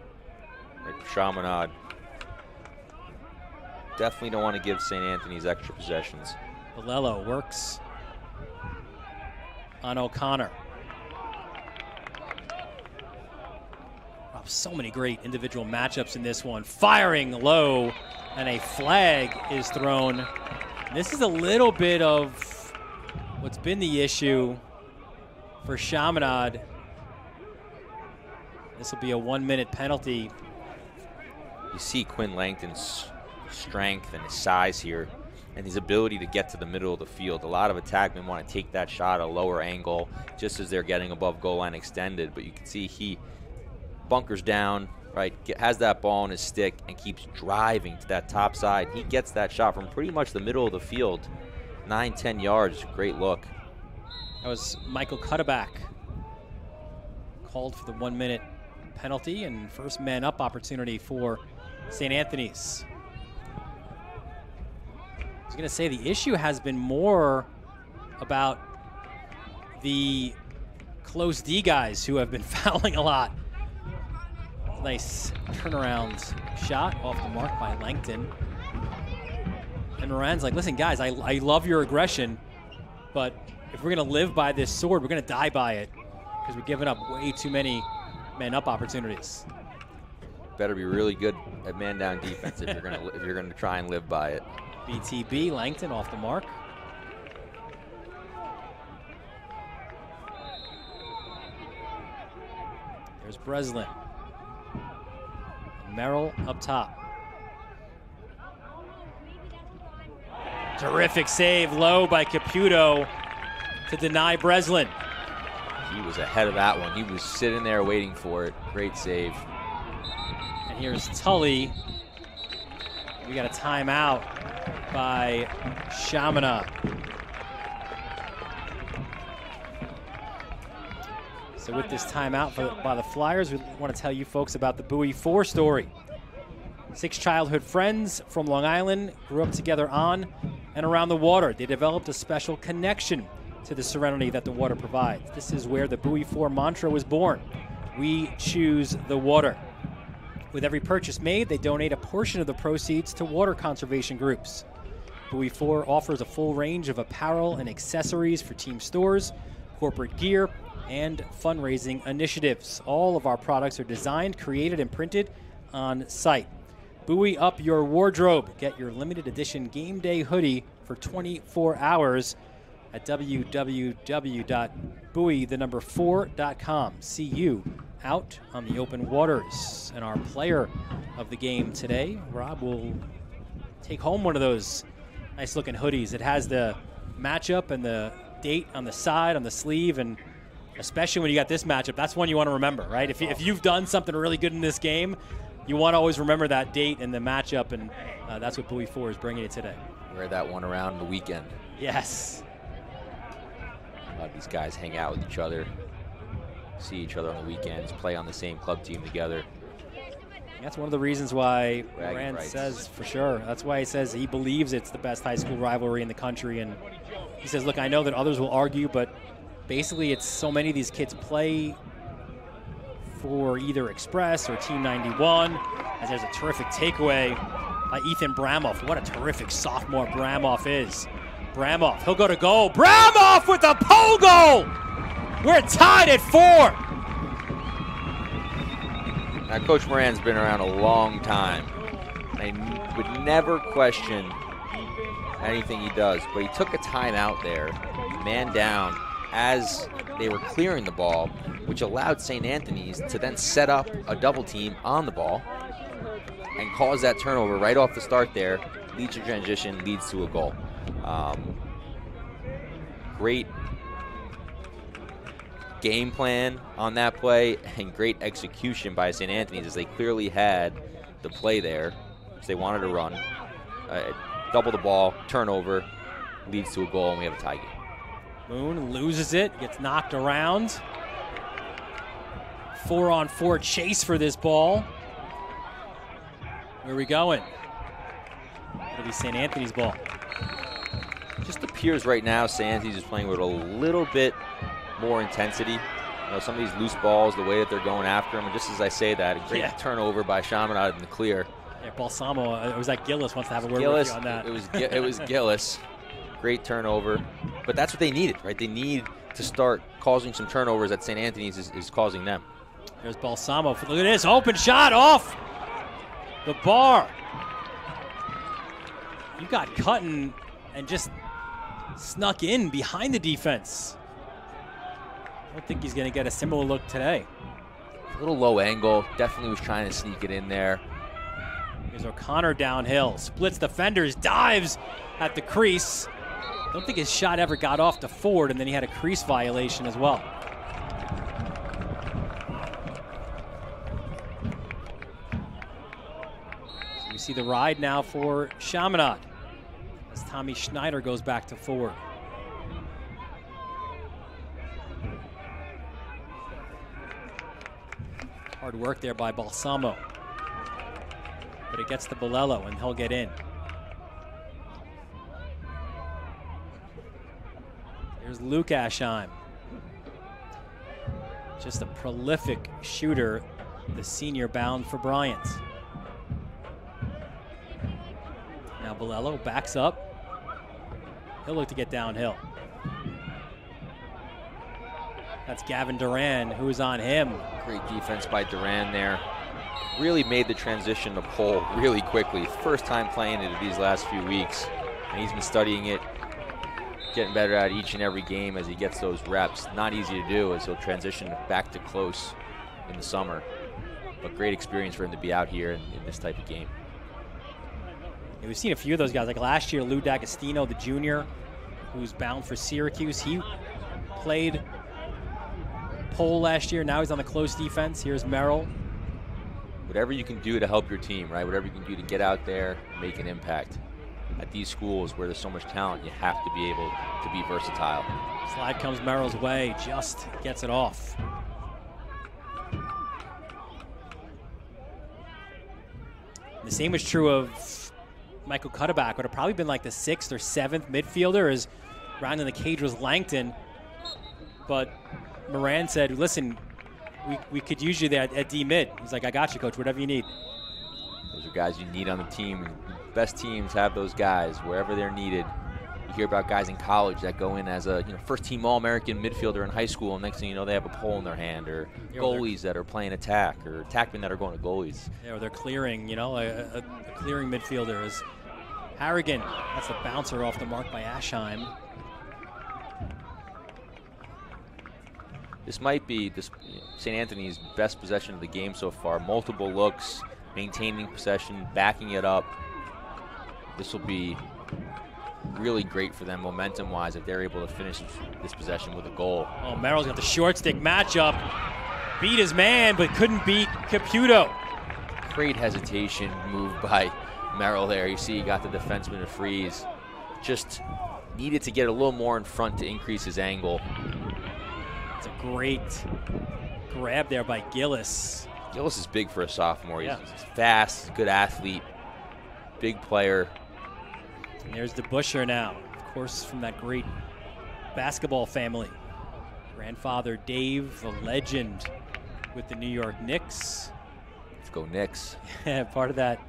Like Chaminade. Definitely don't want to give St. Anthony's extra possessions. Valello works on O'Connor. Wow, so many great individual matchups in this one. Firing low, and a flag is thrown. And this is a little bit of what's been the issue for Chaminade. This will be a 1-minute penalty. You see Quinn Langton's strength and his size here, and his ability to get to the middle of the field. A lot of attackmen want to take that shot at a lower angle just as they're getting above goal line extended, but you can see he bunkers down, right, has that ball on his stick and keeps driving to that top side. He gets that shot from pretty much the middle of the field, 9-10 yards. Great look. That was Michael Cutterback. Called for the 1-minute penalty and first man up opportunity for St. Anthony's. I was going to say the issue has been more about the close D guys who have been fouling a lot. Nice turnaround shot off the mark by Langton. And Moran's like, listen, guys, I love your aggression, but if we're going to live by this sword, we're going to die by it because we're giving up way too many man-up opportunities. Better be really good at man-down defense if you're going to try and live by it. BTB, Langton off the mark. There's Breslin. And Merrill up top. Terrific save, low by Caputo to deny Breslin. He was ahead of that one. He was sitting there waiting for it. Great save. And here's Tully. We got a timeout by Chaminade. So with this timeout by the Flyers, we want to tell you folks about the Bowie 4 story. 6 childhood friends from Long Island grew up together on and around the water. They developed a special connection to the serenity that the water provides. This is where the Bowie 4 mantra was born. We choose the water. With every purchase made, they donate a portion of the proceeds to water conservation groups. Bowie 4 offers a full range of apparel and accessories for team stores, corporate gear, and fundraising initiatives. All of our products are designed, created, and printed on site. Bowie up your wardrobe. Get your limited edition game day hoodie for 24 hours at www.bowie4.com. See you out on the open waters. And our player of the game today, Rob, will take home one of those nice looking hoodies. It has the matchup and the date on the side, on the sleeve, and especially when you got this matchup, that's one you want to remember, right? If you've done something really good in this game, you want to always remember that date and the matchup, and that's what Bowie 4 is bringing you today. Wear that one around the weekend. Yes. A lot of these guys hang out with each other, see each other on the weekends, play on the same club team together. That's one of the reasons why Bragging Rand rights. says, for sure, that's why he says he believes it's the best high school rivalry in the country. And he says, look, I know that others will argue, but basically it's so many of these kids play for either Express or Team 91, as there's a terrific takeaway by Ethan Bramoff. What a terrific sophomore Bramoff is. Bramoff, he'll go to goal. Bramoff with the pole goal! We're tied at 4. Now, Coach Moran's been around a long time. I would never question anything he does, but he took a timeout there, man down, as they were clearing the ball, which allowed St. Anthony's to then set up a double team on the ball and cause that turnover right off the start there, leads to transition, leads to a goal. Great game plan on that play and great execution by St. Anthony's, as they clearly had the play there, which they wanted to run. Double the ball, turnover, leads to a goal, and we have a tie game. Moon loses it, gets knocked around. 4-on-4 chase for this ball. Where are we going? It'll be St. Anthony's ball. Just appears right now St. Anthony's is playing with a little bit more intensity. Some of these loose balls, the way that they're going after them, and just as I say that, a great turnover by Chaminade in the clear. Yeah, Balsamo, it was like Gillis wants to have a word with you on that. It was Gillis. Great turnover. But that's what they needed, right? They need to start causing some turnovers that St. Anthony's is causing them. There's Balsamo. Look at this. Open shot off the bar. You got Cutton and just snuck in behind the defense. I don't think he's going to get a similar look today. A little low angle. Definitely was trying to sneak it in there. Here's O'Connor downhill. Splits defenders. Dives at the crease. I don't think his shot ever got off to Ford, and then he had a crease violation as well. So we see the ride now for Chaminade as Tommy Schneider goes back to Ford. Hard work there by Balsamo. But it gets to Bolello, and he'll get in. Here's Luke Aschheim. Just a prolific shooter, the senior bound for Bryant. Now Bolello backs up. He'll look to get downhill. That's Gavin Duran, who's on him. Great defense by Duran there. Really made the transition to pole really quickly. First time playing it these last few weeks. And he's been studying it, getting better at each and every game as he gets those reps. Not easy to do as he'll transition back to close in the summer. But great experience for him to be out here in this type of game. Yeah, we've seen a few of those guys. Like last year, Lou D'Agostino, the junior, who's bound for Syracuse. He played pole last year. Now he's on the close defense. Here's Merrill. Whatever you can do to help your team, right? Whatever you can do to get out there and make an impact. At these schools where there's so much talent, you have to be able to be versatile. Slide comes Merrill's way, just gets it off. The same was true of Michael Cutterback. Would have probably been like the 6th or 7th midfielder, as rounding the cage was Langton. But Moran said, listen, we could use you there at D-mid. He's like, I got you, coach, whatever you need. Those are guys you need on the team. Best teams have those guys wherever they're needed. You hear about guys in college that go in as a first-team All-American midfielder in high school, and next thing you know, they have a pole in their hand, or goalies that are playing attack, or attackmen that are going to goalies. Yeah, or they're clearing, a clearing midfielder is Harrigan. That's a bouncer off the mark by Aschheim. This might be St. Anthony's best possession of the game so far. Multiple looks, maintaining possession, backing it up. This will be really great for them momentum-wise if they're able to finish this possession with a goal. Oh, Merrill's got the short stick matchup. Beat his man, but couldn't beat Caputo. Great hesitation move by Merrill there. You see he got the defenseman to freeze. Just needed to get a little more in front to increase his angle. It's a great grab there by Gillis. Gillis is big for a sophomore. He's fast, he's a good athlete, big player. And there's DeBuscher now, of course, from that great basketball family. Grandfather Dave, the legend with the New York Knicks. Let's go Knicks. Yeah, part of that.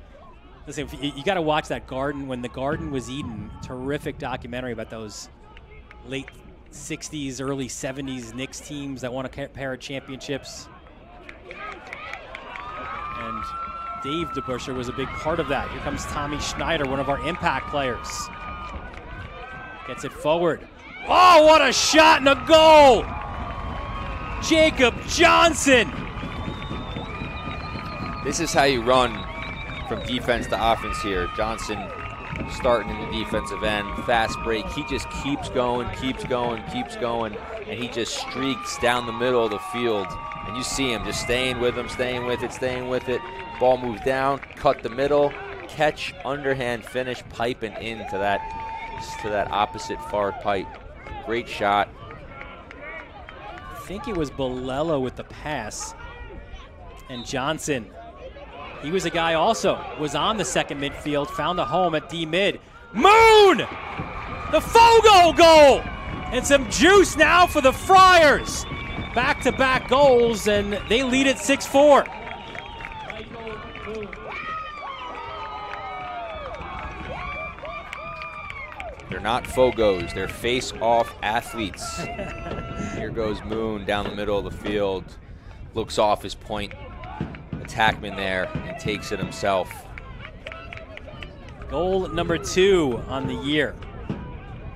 Listen, you got to watch that Garden When the Garden Was Eden. Terrific documentary about those late 60s, early 70s Knicks teams that won a pair of championships. And Dave DeBuscher was a big part of that. Here comes Tommy Schneider, one of our impact players. Gets it forward. Oh, what a shot and a goal! Jacob Johnson! This is how you run from defense to offense here. Johnson starting in the defensive end, fast break. He just keeps going, and he just streaks down the middle of the field. And you see him just staying with it. Ball moves down, cut the middle, catch, underhand finish, piping into that Just to that opposite far pipe. Great shot. I think it was Bolello with the pass. And Johnson, he was a guy also, was on the second midfield, found a home at D-mid. Moon! The Fogo goal! And some juice now for the Friars. Back-to-back goals, and they lead at 6-4. They're not Fogos, they're face-off athletes. Here goes Moon down the middle of the field, looks off his point, attackman there, and takes it himself. Goal number 2 on the year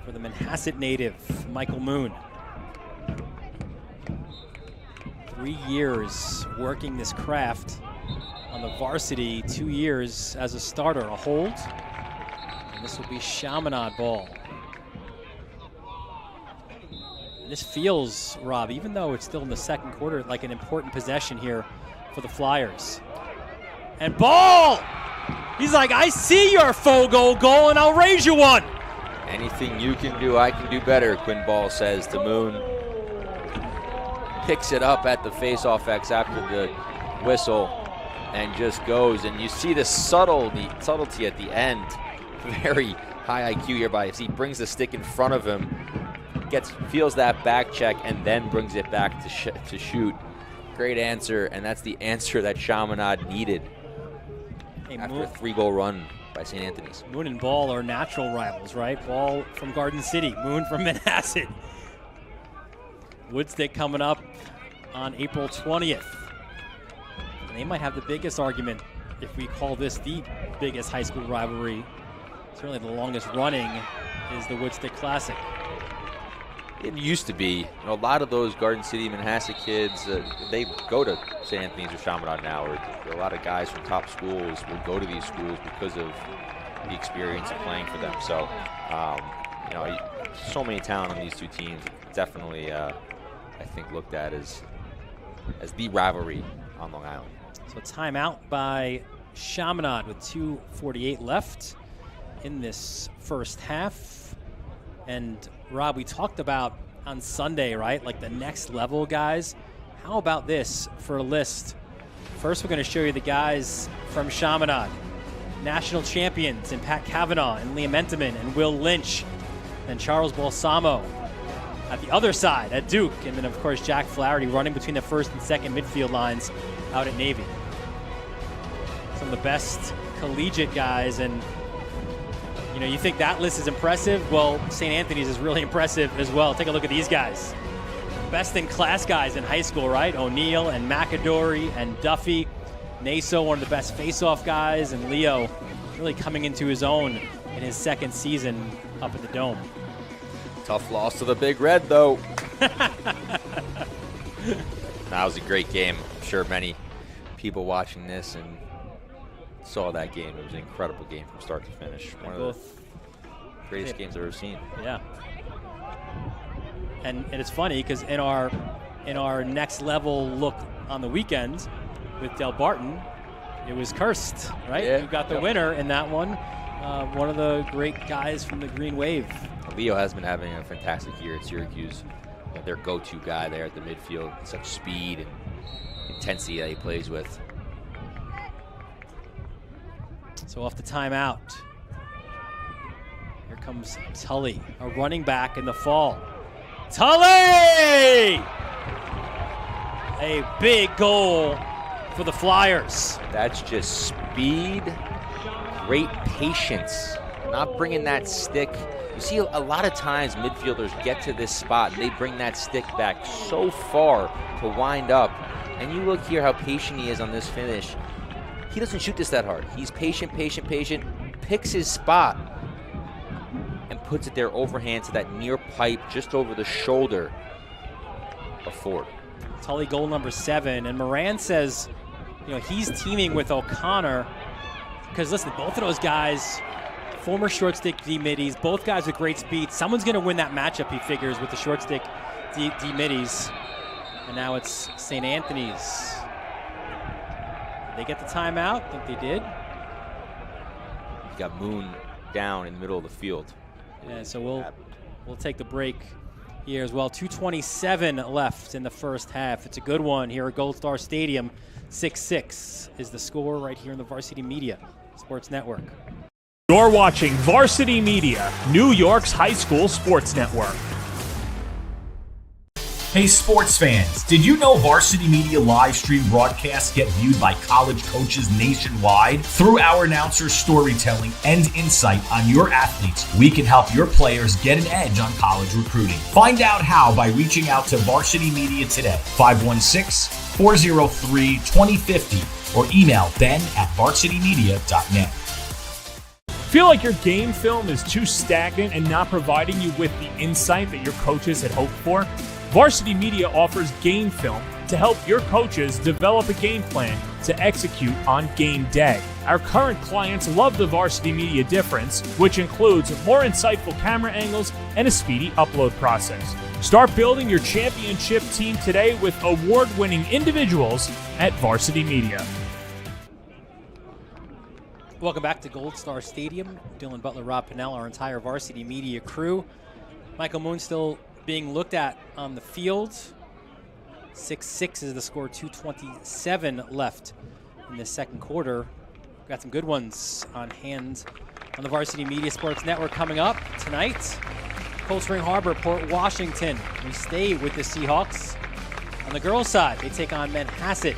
for the Manhasset native, Michael Moon. 3 years working this craft on the varsity, 2 years as a starter, a hold. And this will be Chaminade ball. And this feels, Rob, even though it's still in the second quarter, like an important possession here for the Flyers. And ball! He's like, I see your Fogo goal and I'll raise you one. Anything you can do, I can do better, Quinn Ball says to Moon. Picks it up at the face-off X after the whistle and just goes. And you see the subtlety at the end. Very high IQ here by he brings the stick in front of him, feels that back check, and then brings it back to shoot. Great answer, and that's the answer that Chaminade needed after a 3-goal run by St. Anthony's. Moon and Ball are natural rivals, right? Ball from Garden City, Moon from Manhasset. Woodstick coming up on April 20th. And they might have the biggest argument if we call this the biggest high school rivalry. Certainly the longest running is the Woodstick Classic. It used to be. A lot of those Garden City, Manhasset kids, they go to St. Anthony's or Chaminade now. Or a lot of guys from top schools will go to these schools because of the experience of playing for them. So, so many talent on these two teams. Definitely, I think, looked at as the rivalry on Long Island. So timeout by Chaminade with 2:48 left in this first half. And Rob, we talked about on Sunday, right? Like the next level guys. How about this for a list? First, we're going to show you the guys from Chaminade. National champions in Pat Kavanaugh and Liam Entenman and Will Lynch. And Charles Balsamo at the other side at Duke. And then, of course, Jack Flaherty running between the first and second midfield lines out at Navy. Some of the best collegiate guys. And you think that list is impressive? Well, St. Anthony's is really impressive as well. Take a look at these guys. Best in class guys in high school, right? O'Neill and McAdory and Duffy. Naso, one of the best face-off guys, and Leo really coming into his own in his second season up at the Dome. Tough loss to the Big Red, though. That was a great game. I'm sure many people watching this and saw that game. It was an incredible game from start to finish. One of the greatest games I've ever seen. Yeah. And it's funny because in our next level look on the weekend with Del Barton, it was Kirst, right? Yeah. Who got the winner in that one. One of the great guys from the Green Wave. Leo has been having a fantastic year at Syracuse. Their go-to guy there at the midfield. Such speed and intensity that he plays with. So off the timeout, here comes Tully, a running back in the fall. Tully! A big goal for the Flyers. That's just speed, great patience, not bringing that stick. You see a lot of times midfielders get to this spot and they bring that stick back so far to wind up. And you look here how patient he is on this finish. He doesn't shoot this that hard. He's patient, picks his spot and puts it there overhand to that near pipe just over the shoulder of Ford. Tully goal number 7. And Moran says, he's teaming with O'Connor because, listen, both of those guys, former short stick D-middies, both guys with great speed. Someone's going to win that matchup, he figures, with the short stick D-middies. And now it's St. Anthony's. Did they get the timeout? I think they did. You got Moon down in the middle of the field. Yeah, so we'll take the break here as well. 2:27 left in the first half. It's a good one here at Gold Star Stadium. 6-6 is the score right here in the Varsity Media Sports Network. You're watching Varsity Media, New York's high school sports network. Hey sports fans, did you know Varsity Media live stream broadcasts get viewed by college coaches nationwide? Through our announcers' storytelling and insight on your athletes, we can help your players get an edge on college recruiting. Find out how by reaching out to Varsity Media today, 516-403-2050, or email ben@varsitymedia.net. Feel like your game film is too stagnant and not providing you with the insight that your coaches had hoped for? Varsity Media offers game film to help your coaches develop a game plan to execute on game day. Our current clients love the Varsity Media difference, which includes more insightful camera angles and a speedy upload process. Start building your championship team today with award-winning individuals at Varsity Media. Welcome back to Gold Star Stadium. Dylan Butler, Rob Pinnell, our entire Varsity Media crew. Michael Moon still being looked at on the field. 6-6 is the score, 2:27 left in the second quarter. We've got some good ones on hand on the Varsity Media Sports Network coming up tonight. Cold Spring Harbor, Port Washington. We stay with the Seahawks. On the girls' side, they take on Manhasset.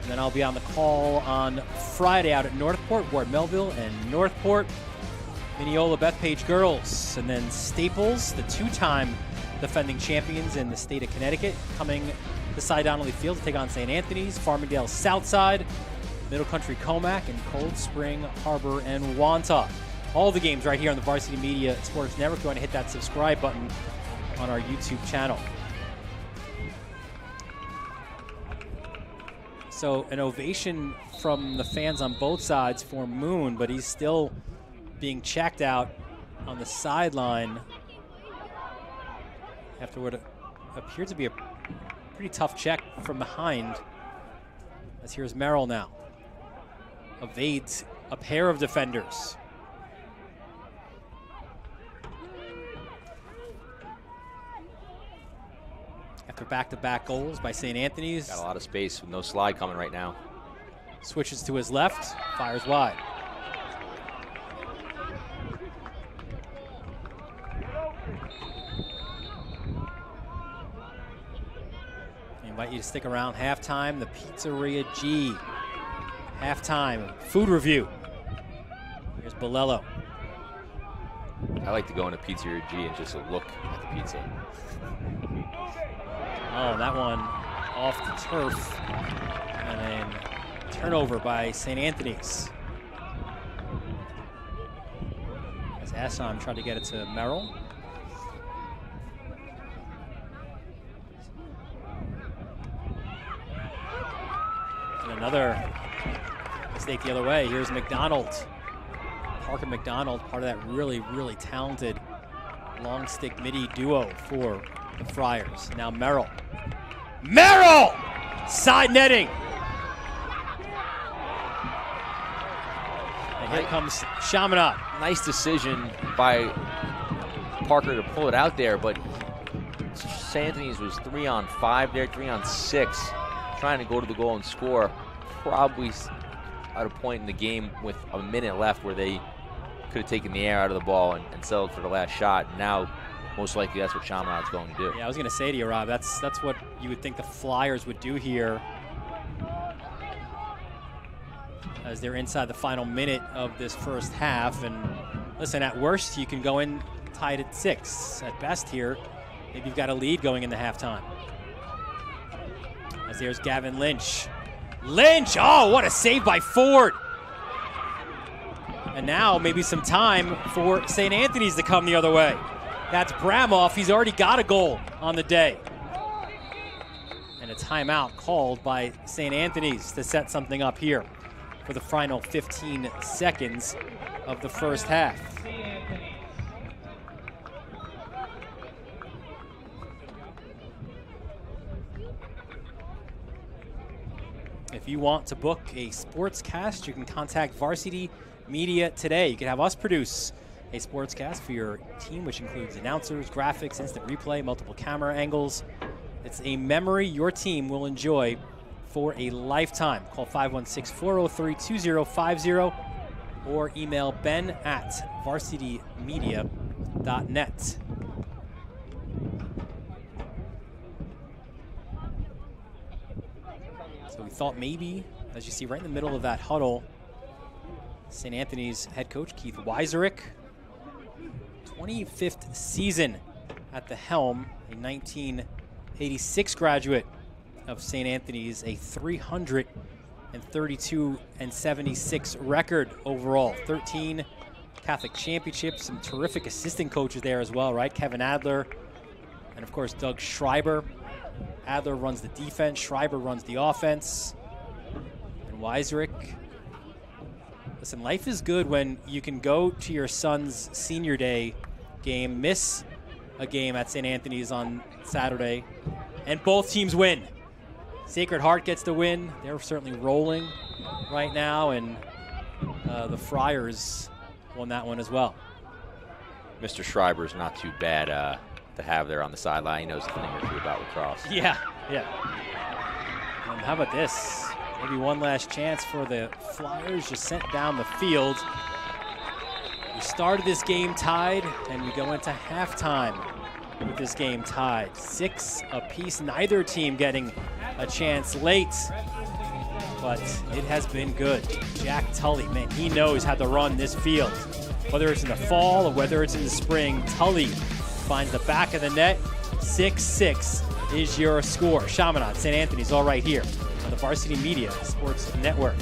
And then I'll be on the call on Friday out at Northport, Ward Melville and Northport. Mineola Bethpage girls. And then Staples, the two-time defending champions in the state of Connecticut, coming to Cy Donnelly Field to take on St. Anthony's, Farmingdale Southside, Middle Country Comac, and Cold Spring Harbor and Wantagh. All the games right here on the Varsity Media Sports Network. Go ahead and hit that subscribe button on our YouTube channel. So an ovation from the fans on both sides for Moon, but he's still being checked out on the sideline after what appeared to be a pretty tough check from behind. As here's Merrill now. Evades a pair of defenders. After back-to-back goals by St. Anthony's. Got a lot of space with no slide coming right now. Switches to his left, fires wide. I invite you to stick around halftime. The Pizzeria G. Halftime food review. Here's Bolello. I like to go into Pizzeria G and just look at the pizza. Oh, that one off the turf. And then turnover by St. Anthony's. As Assam tried to get it to Merrill. And another mistake the other way. Here's McDonald. Parker McDonald, part of that really, really talented long stick midi duo for the Friars. Now Merrill. Merrill! Side netting. And here comes Chaminade. Nice decision by Parker to pull it out there, but St. Anthony's was 3-on-5 there, 3-on-6, trying to go to the goal and score. Probably at a point in the game with a minute left where they could have taken the air out of the ball and settled for the last shot. Now, most likely that's what Chaminade's going to do. Yeah, I was going to say to you, Rob, that's what you would think the Flyers would do here as they're inside the final minute of this first half. And listen, at worst, you can go in tied at 6. At best here, maybe you've got a lead going into halftime. As there's Gavin Lynch. Lynch! Oh, what a save by Ford! And now maybe some time for St. Anthony's to come the other way. That's Bramoff. He's already got a goal on the day. And a timeout called by St. Anthony's to set something up here for the final 15 seconds of the first half. If you want to book a sportscast, you can contact Varsity Media today. You can have us produce a sportscast for your team, which includes announcers, graphics, instant replay, multiple camera angles. It's a memory your team will enjoy for a lifetime. Call 516-403-2050 or email ben@varsitymedia.net. So we thought maybe, as you see right in the middle of that huddle, St. Anthony's head coach Keith Weiserick, 25th season at the helm, a 1986 graduate of St. Anthony's, a 332-76 record overall, 13 Catholic championships, some terrific assistant coaches there as well, right? Kevin Adler and of course Doug Schreiber. Adler runs the defense, Schreiber runs the offense, and Weiserick. Listen, life is good when you can go to your son's senior day game, miss a game at St. Anthony's on Saturday, and both teams win. Sacred Heart gets the win. They're certainly rolling right now, and the Friars won that one as well. Mr. Schreiber's not too bad to have there on the sideline. He knows a thing or two about lacrosse. Yeah. And how about this? Maybe one last chance for the Flyers, just sent down the field. We started this game tied, and we go into halftime with this game tied. 6 apiece, neither team getting a chance late, but it has been good. Jack Tully, man, he knows how to run this field. Whether it's in the fall or whether it's in the spring, Tully finds the back of the net. 6-6 is your score. Chaminade, St. Anthony's, all right here on the Varsity Media Sports Network.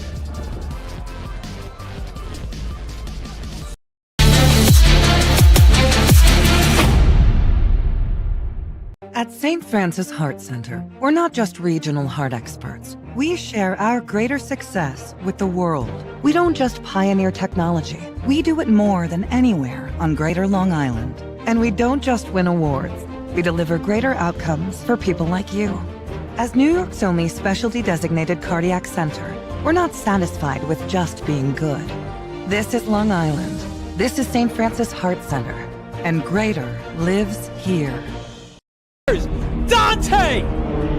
At St. Francis Heart Center, we're not just regional heart experts. We share our greater success with the world. We don't just pioneer technology. We do it more than anywhere on Greater Long Island. And we don't just win awards. We deliver greater outcomes for people like you. As New York's only specialty designated cardiac center, we're not satisfied with just being good. This is Long Island. This is St. Francis Heart Center. And greater lives here. Dante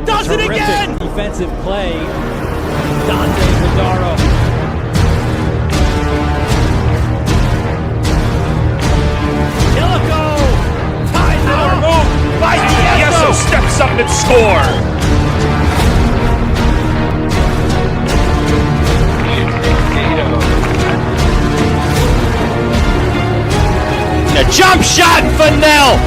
does it again! Defensive play. Dante Zadaro. Jellico ties it up. Move by Yeso steps up and score. A jump shot for Nell.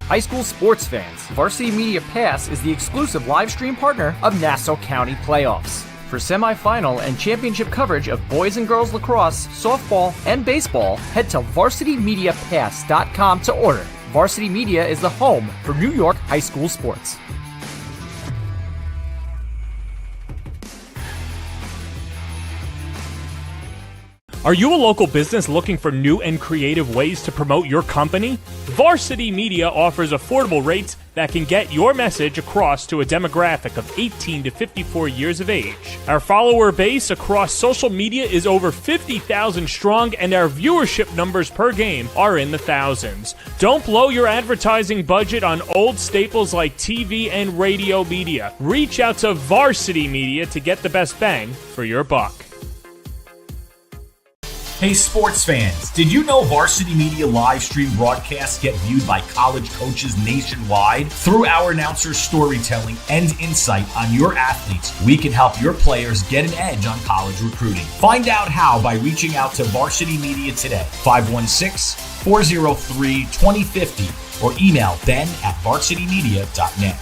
High school sports fans, Varsity Media Pass is the exclusive live stream partner of Nassau County playoffs. For semifinal and championship coverage of boys and girls lacrosse, softball, and baseball, head to varsitymediapass.com to order. Varsity Media is the home for New York high school sports. Are you a local business looking for new and creative ways to promote your company? Varsity Media offers affordable rates that can get your message across to a demographic of 18 to 54 years of age. Our follower base across social media is over 50,000 strong, and our viewership numbers per game are in the thousands. Don't blow your advertising budget on old staples like TV and radio media. Reach out to Varsity Media to get the best bang for your buck. Hey sports fans, did you know Varsity Media live stream broadcasts get viewed by college coaches nationwide? Through our announcers' storytelling and insight on your athletes, we can help your players get an edge on college recruiting. Find out how by reaching out to Varsity Media today, 516-403-2050, or email ben@varsitymedia.net.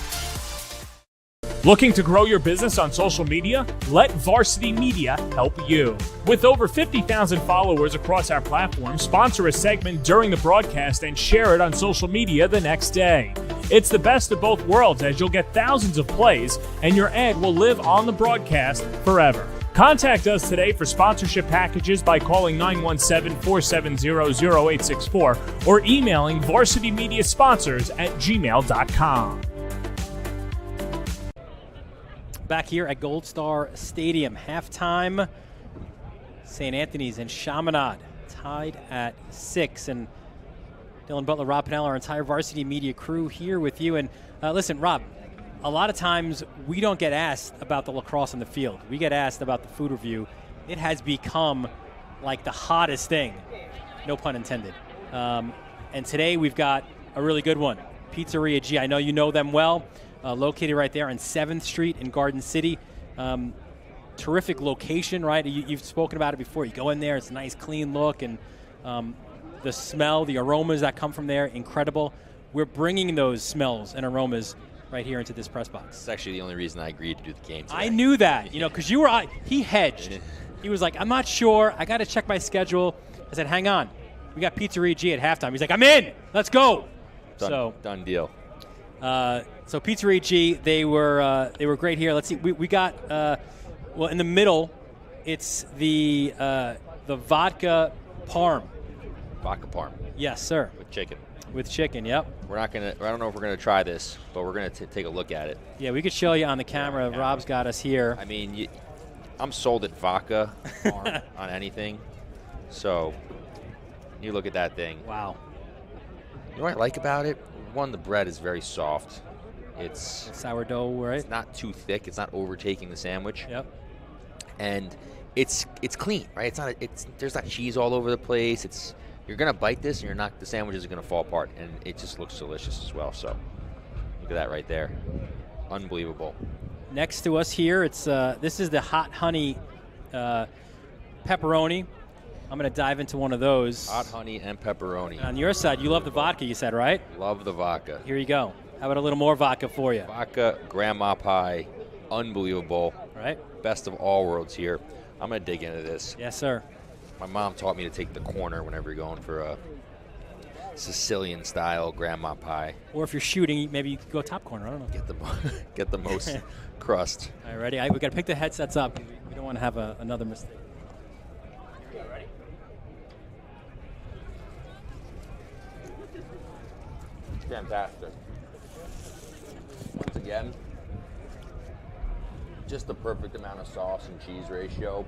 Looking to grow your business on social media? Let Varsity Media help you. With over 50,000 followers across our platform, sponsor a segment during the broadcast and share it on social media the next day. It's the best of both worlds, as you'll get thousands of plays and your ad will live on the broadcast forever. Contact us today for sponsorship packages by calling 917-470-0864 or emailing varsitymediasponsors@gmail.com. back here at Gold Star Stadium. Halftime, St. Anthony's and Chaminade tied at 6. And Dylan Butler, Rob Pennell, our entire Varsity Media crew here with you. And listen, Rob, a lot of times we don't get asked about the lacrosse on the field. We get asked about the food review. It has become like the hottest thing, no pun intended. And today we've got a really good one. Pizzeria G. I know you know them well. Located right there on 7th Street in Garden City. Terrific location, right? You've spoken about it before. You go in there, it's a nice, clean look, and the smell, the aromas that come from there, incredible. We're bringing those smells and aromas right here into this press box. It's actually the only reason I agreed to do the game today. I knew that, because he hedged. He was like, I'm not sure. I got to check my schedule. I said, hang on. We got Pizzeria G at halftime. He's like, I'm in. Let's go. Done deal. So Pizzeria G, they were great here. Let's see. We got in the middle, it's the vodka parm. Vodka parm. Yes, sir. With chicken. With chicken, yep. I don't know if we're gonna try this, but we're gonna take a look at it. Yeah, we could show you on the camera. Yeah. Rob's got us here. I mean, I'm sold at vodka parm on anything. So you look at that thing. Wow. You know what I like about it? One, the bread is very soft. It's sourdough, right? It's not too thick. It's not overtaking the sandwich. Yep. And it's clean, right? There's not cheese all over the place. You're gonna bite this, and the sandwiches are gonna fall apart, and it just looks delicious as well. So look at that right there, unbelievable. Next to us here, this is the hot honey pepperoni. I'm going to dive into one of those. Hot honey and pepperoni. On your side, you love the vodka, you said, right? Love the vodka. Here you go. How about a little more vodka for you? Vodka, grandma pie, unbelievable. Right. Best of all worlds here. I'm going to dig into this. Yes, sir. My mom taught me to take the corner whenever you're going for a Sicilian-style grandma pie. Or if you're shooting, maybe you could go top corner. I don't know. Get the most crust. All right, ready? We got to pick the headsets up. We don't want to have another mistake. Fantastic. Once again, just the perfect amount of sauce and cheese ratio.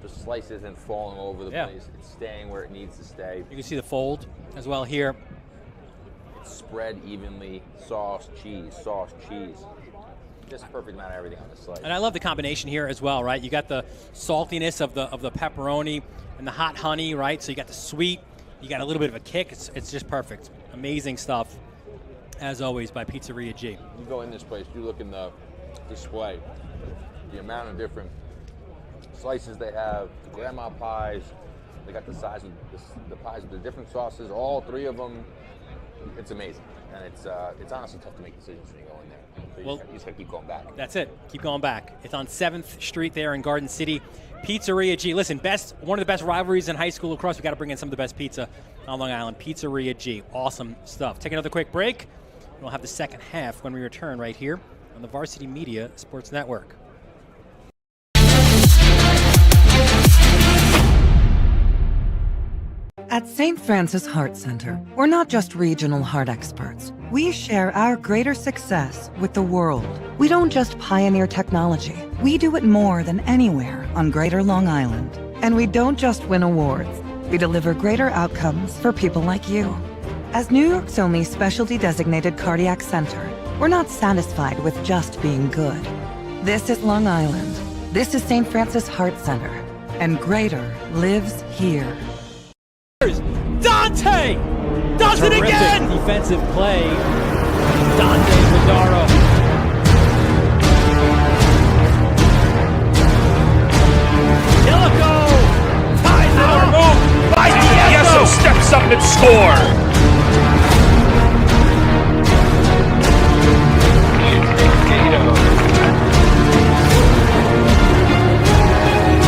The slice isn't falling all over the place. It's staying where it needs to stay. You can see the fold as well here. It's spread evenly. Sauce, cheese. Just perfect amount of everything on the slice. And I love the combination here as well, right? You got the saltiness of the pepperoni and the hot honey, right? So you got the sweet. You got a little bit of a kick. It's just perfect. Amazing stuff, as always, by Pizzeria G. You go in this place, you look in the display, the amount of different slices they have, the grandma pies, they got the size of the pies with the different sauces, all 3 of them. It's amazing. And it's honestly tough to make decisions when you go in there. So you just got to keep going back. That's it. Keep going back. It's on 7th Street there in Garden City. Pizzeria G. Listen, one of the best rivalries in high school lacrosse. We got to bring in some of the best pizza on Long Island. Pizzeria G. Awesome stuff. Take another quick break. We'll have the second half when we return right here on the Varsity Media Sports Network. At St. Francis Heart Center, we're not just regional heart experts. We share our greater success with the world. We don't just pioneer technology. We do it more than anywhere on Greater Long Island. And we don't just win awards. We deliver greater outcomes for people like you. As New York's only specialty designated cardiac center, we're not satisfied with just being good. This is Long Island. This is St. Francis Heart Center. And greater lives here. Dante does it again! Defensive play. Dante Zadaro. Jellico ties it up. Move by Diego steps up and score.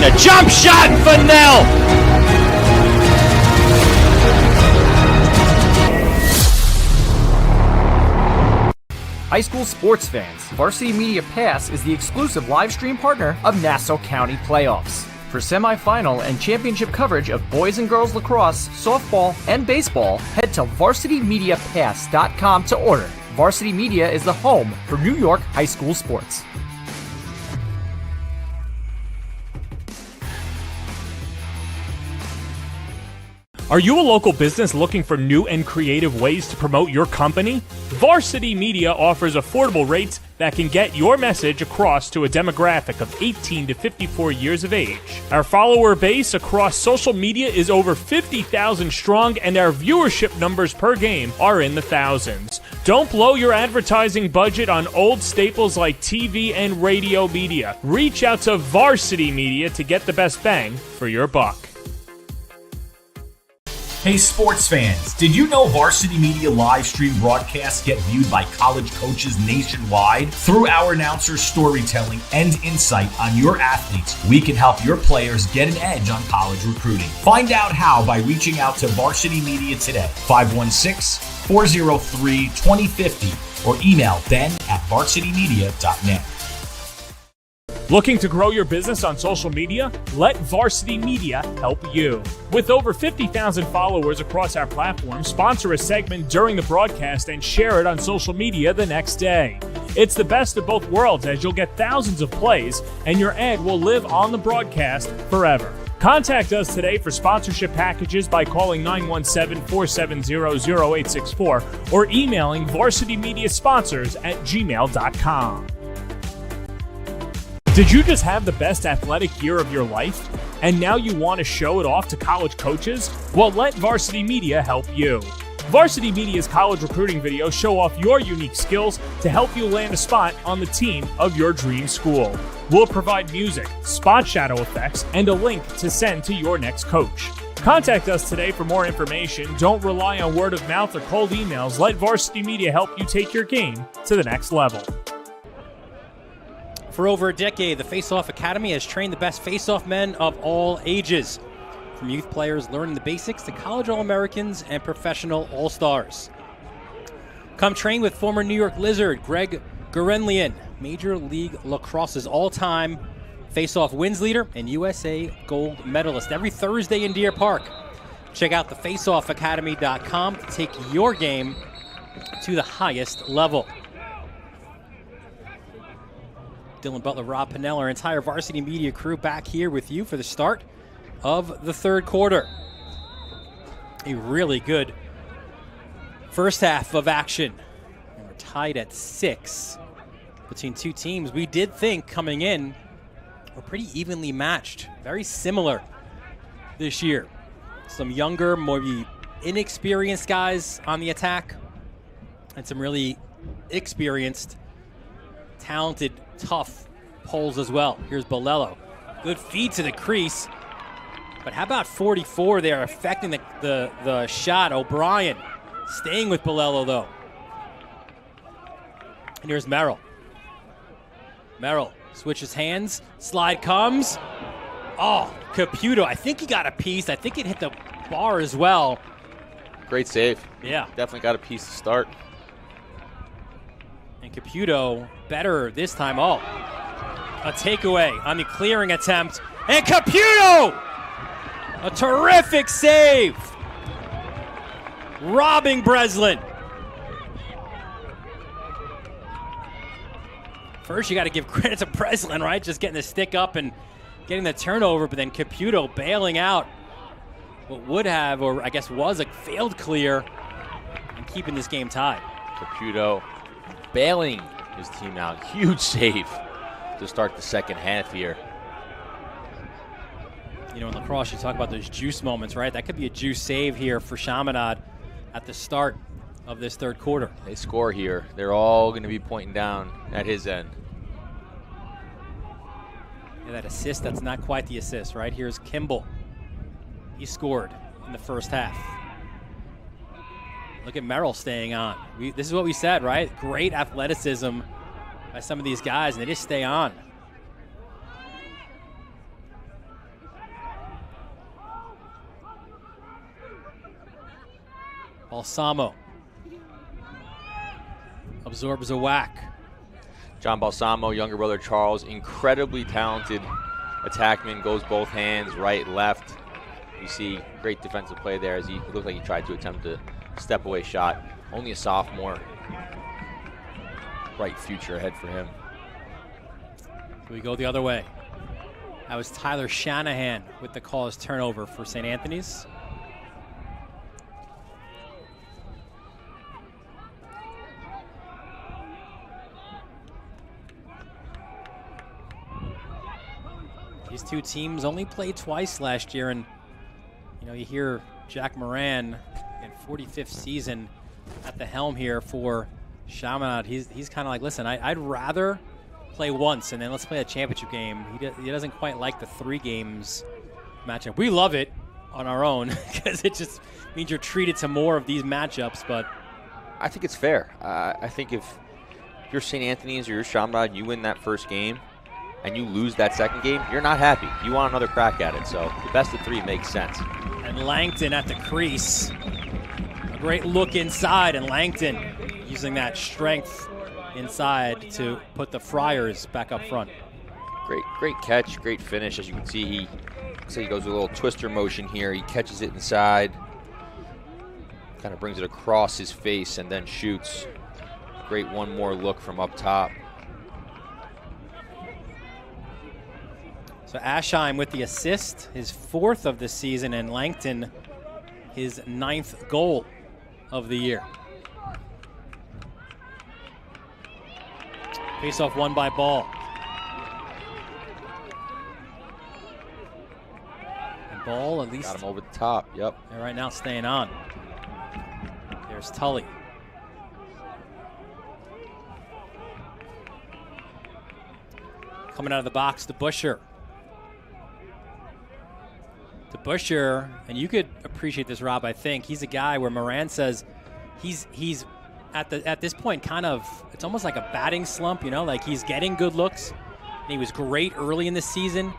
A jump shot for Nell. High school sports fans, Varsity Media Pass is the exclusive live stream partner of Nassau County playoffs. For semifinal and championship coverage of boys and girls lacrosse, softball, and baseball, head to varsitymediapass.com to order. Varsity Media is the home for New York high school sports. Are you a local business looking for new and creative ways to promote your company? Varsity Media offers affordable rates that can get your message across to a demographic of 18 to 54 years of age. Our follower base across social media is over 50,000 strong, and our viewership numbers per game are in the thousands. Don't blow your advertising budget on old staples like TV and radio media. Reach out to Varsity Media to get the best bang for your buck. Hey sports fans, did you know Varsity Media live stream broadcasts get viewed by college coaches nationwide? Through our announcers' storytelling and insight on your athletes, we can help your players get an edge on college recruiting. Find out how by reaching out to Varsity Media today, 516-403-2050, or email ben@varsitymedia.net. Looking to grow your business on social media? Let Varsity Media help you. With over 50,000 followers across our platform, sponsor a segment during the broadcast and share it on social media the next day. It's the best of both worlds, as you'll get thousands of plays and your ad will live on the broadcast forever. Contact us today for sponsorship packages by calling 917-470-0864 or emailing varsitymediasponsors@gmail.com. Did you just have the best athletic year of your life, and now you want to show it off to college coaches? Well, let Varsity Media help you. Varsity Media's college recruiting videos show off your unique skills to help you land a spot on the team of your dream school. We'll provide music, spot shadow effects, and a link to send to your next coach. Contact us today for more information. Don't rely on word of mouth or cold emails. Let Varsity Media help you take your game to the next level. For over a decade, the Face-Off Academy has trained the best face-off men of all ages, from youth players learning the basics to college All-Americans and professional All-Stars. Come train with former New York Lizard Greg Gurenlian, Major League Lacrosse's all-time face-off wins leader and USA gold medalist, every Thursday in Deer Park. Check out the faceoffacademy.com to take your game to the highest level. Dylan Butler, Rob Pennell, our entire Varsity Media crew back here with you for the start of the third quarter. A really good first half of action. And we're tied at 6 between two teams. We did think coming in we're pretty evenly matched. Very similar this year. Some younger, more inexperienced guys on the attack, and some really experienced, talented, tough poles as well. Here's Bolello. Good feed to the crease. But how about 44 there affecting the shot? O'Brien staying with Bolello, though. And here's Merrill. Merrill switches hands. Slide comes. Oh, Caputo. I think he got a piece. I think it hit the bar as well. Great save. Yeah. Definitely got a piece to start. And Caputo better this time. Oh, a takeaway on the clearing attempt. And Caputo! A terrific save. Robbing Breslin. First, you got to give credit to Breslin, right? Just getting the stick up and getting the turnover, but then Caputo bailing out what would have, or I guess was, a failed clear and keeping this game tied. Caputo bailing his team out. Huge save to start the second half here. You know, in lacrosse, you talk about those juice moments, right? That could be a juice save here for Chaminade at the start of this third quarter. They score here. They're all going to be pointing down at his end. Yeah, that assist, that's not quite the assist, right? Here's Kimball. He scored in the first half. Look at Merrill staying on. This is what we said, right? Great athleticism by some of these guys, and they just stay on. Balsamo absorbs a whack. John Balsamo, younger brother Charles, incredibly talented attackman, goes both hands, right, left. You see great defensive play there as he looked like he tried to attempt a step away shot. Only a sophomore. Bright future ahead for him. We go the other way. That was Tyler Shanahan with the cause turnover for St. Anthony's. These two teams only played twice last year, and you hear Jack Moran in 45th season at the helm here for Chaminade. He's kind of like, listen, I'd rather play once and then let's play a championship game. He doesn't quite like the 3 games matchup. We love it on our own because it just means you're treated to more of these matchups. But I think it's fair. I think if you're St. Anthony's or you're Chaminade, you win that first game and you lose that second game, you're not happy. You want another crack at it. So the best of 3 makes sense. And Langton at the crease. A great look inside, and Langton using that strength inside to put the Friars back up front. Great catch, great finish. As you can see, he goes with a little twister motion here. He catches it inside, kind of brings it across his face and then shoots. Great one more look from up top. So Aschheim with the assist, his 4th of the season, and Langton his 9th goal of the year. Face-off won by Ball. And Ball at least got him over the top, yep. They're right now staying on. There's Tully. Coming out of the box to Busher. And you could appreciate this, Rob, I think. He's a guy where Moran says he's at this point kind of, it's almost like a batting slump, like he's getting good looks. And he was great early in the season,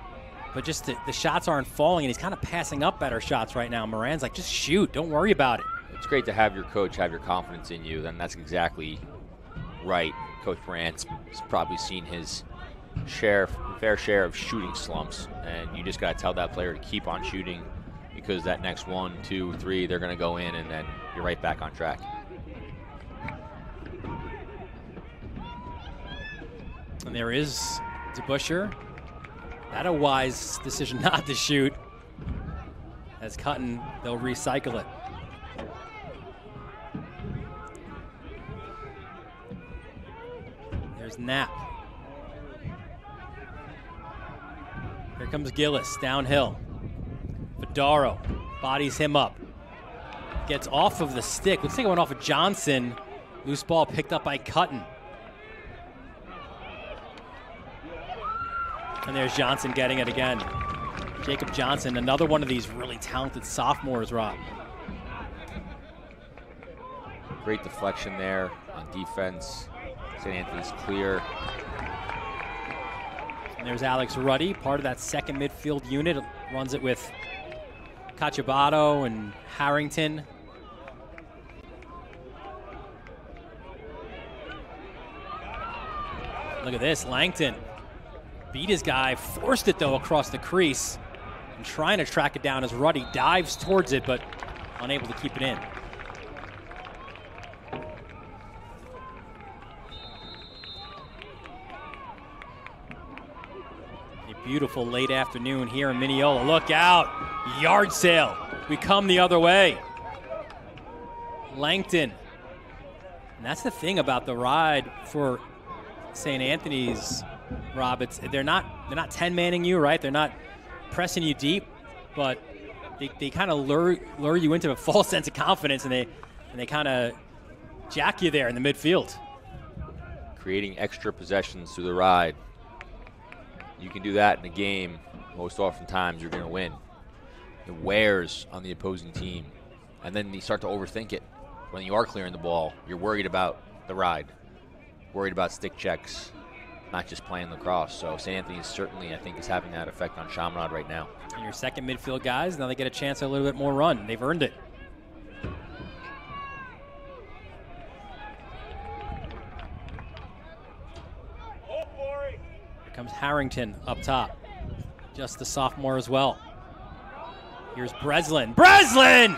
but just the shots aren't falling, and he's kind of passing up better shots right now. Moran's like, just shoot, don't worry about it. It's great to have your coach have your confidence in you, and that's exactly right. Coach Moran's probably seen his fair share of shooting slumps, and you just got to tell that player to keep on shooting, because that next 1, 2, 3, they're going to go in, and then you're right back on track. And there is DeBuscher. That a wise decision not to shoot. As Cutton, they'll recycle it. There's Knapp. Here comes Gillis downhill. Fedaro bodies him up. Gets off of the stick. Looks like it went off of Johnson. Loose ball picked up by Cutton. And there's Johnson getting it again. Jacob Johnson, another one of these really talented sophomores, Rob. Great deflection there on defense. St. Anthony's clear. And there's Alex Ruddy, part of that second midfield unit. Runs it with Cachabato and Harrington. Look at this, Langton. Beat his guy, forced it though across the crease, and trying to track it down as Ruddy dives towards it, but unable to keep it in. A beautiful late afternoon here in Mineola. Look out, yard sale. We come the other way. Langton. And that's the thing about the ride for St. Anthony's, Rob. They're not 10-manning you, right? They're not pressing you deep, but they kind of lure you into a false sense of confidence, and they kind of jack you there in the midfield. Creating extra possessions through the ride. You can do that in a game. Most oftentimes you're going to win. It wears on the opposing team, and then you start to overthink it. When you are clearing the ball, you're worried about the ride, worried about stick checks, not just playing lacrosse. So St. Anthony certainly, I think, is having that effect on Chaminade right now. And your second midfield guys, now they get a chance at a little bit more run. They've earned it. Here comes Harrington up top. Just the sophomore as well. Here's Breslin. Breslin!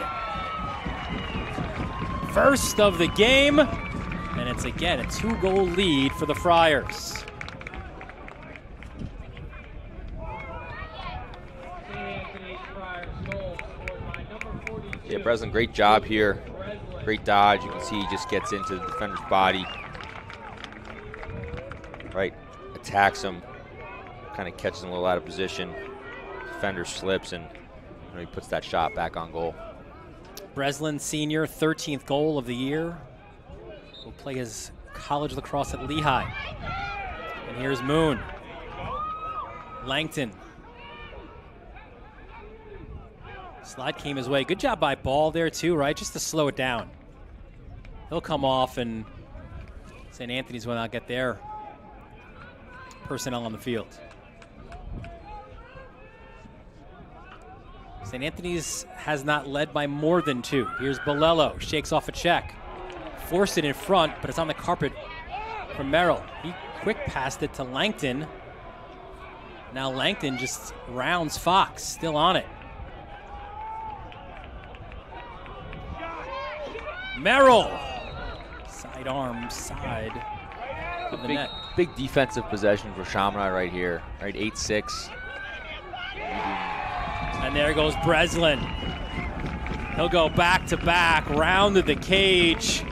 First of the game. And it's again a 2-goal lead for the Friars. Yeah, Breslin, great job here. Great dodge. You can see he just gets into the defender's body. Right, attacks him. kind of catches him a little out of position. Defender slips, and he puts that shot back on goal. Breslin, senior, 13th goal of the year. Will play his college lacrosse at Lehigh. And here's Moon. Langton. Slide came his way. Good job by Ball there too, right? Just to slow it down. He'll come off, and St. Anthony's will not get their personnel on the field. St. Anthony's has not led by more than 2. Here's Bolello, shakes off a check. Forced it in front, but it's on the carpet from Merrill. He quick passed it to Langton. Now Langton just rounds Fox, still on it. Merrill, sidearm, side of the net. Big defensive possession for Chaminade right here, right? 8-6. And there goes Breslin. He'll go back to back, rounded the cage,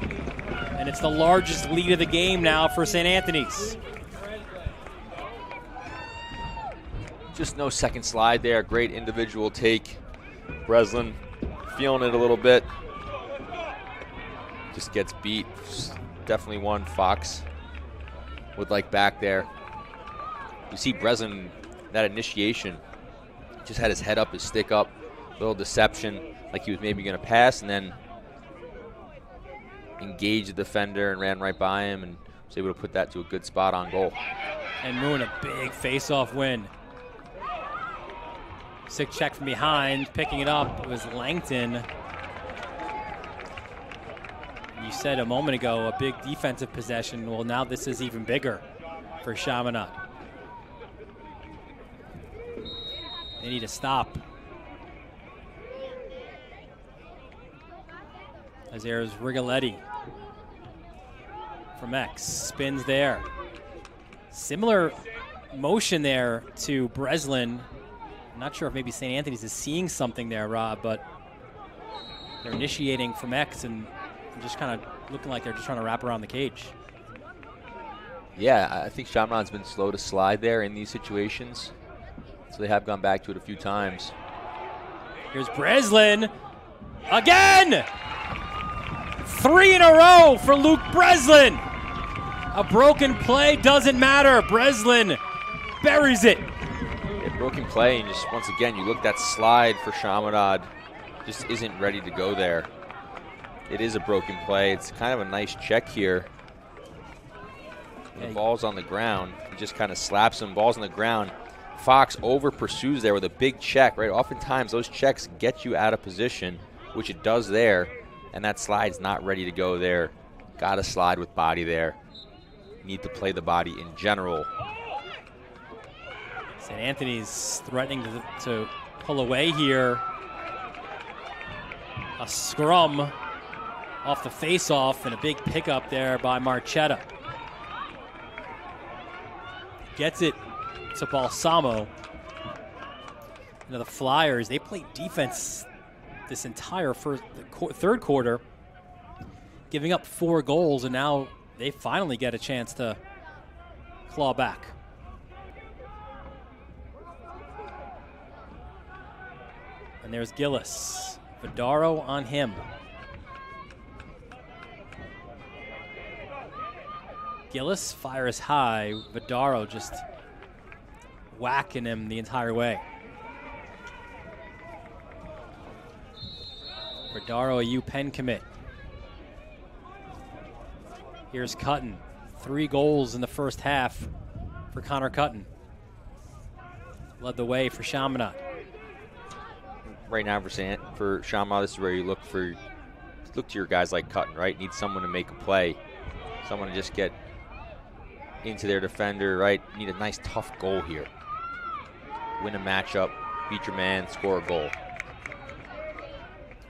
and it's the largest lead of the game now for St. Anthony's. Just no second slide there. Great individual take. Breslin feeling it a little bit. Just gets beat. Definitely one Fox would like back there. You see Breslin, that initiation, just had his head up, his stick up, little deception, like he was maybe going to pass, and then engaged the defender and ran right by him and was able to put that to a good spot on goal. And Moon, a big face-off win. Sick check from behind, picking it up was Langton. You said a moment ago a big defensive possession. Well, now this is even bigger for Chaminade. They need to stop. As there's Rigoletti from X. Spins there. Similar motion there to Breslin. I'm not sure if maybe St. Anthony's is seeing something there, Rob, but they're initiating from X and just kind of looking like they're just trying to wrap around the cage. Yeah, I think Chaminade's been slow to slide there in these situations. So they have gone back to it a few times. Here's Breslin again! 3 in a row for Luke Breslin. A broken play doesn't matter. Breslin buries it. Yeah, broken play, and just once again, you look at that slide for Chaminade, just isn't ready to go there. It is a broken play. It's kind of a nice check here. When the ball's on the ground, he just kind of slaps him. Ball's on the ground. Fox over pursues there with a big check, right? Oftentimes those checks get you out of position, which it does there, and that slide's not ready to go there. Got to slide with body there. Need to play the body in general. St. Anthony's threatening to pull away here. A scrum off the face-off and a big pickup there by Marchetta. Gets it to Balsamo. You know, the Flyers, they played defense this entire third quarter, giving up 4 goals, and now they finally get a chance to claw back. And there's Gillis. Vidaro on him. Gillis fires high. Vidaro just whacking him the entire way. Vidaro, a UPenn commit. Here's Cutton. 3 goals in the first half for Connor Cutton. Led the way for Chaminade. Right now for Chaminade, this is where you look to your guys like Cutton, right? Need someone to make a play. Someone to just get into their defender, right? Need a nice tough goal here. Win a matchup, beat your man, score a goal.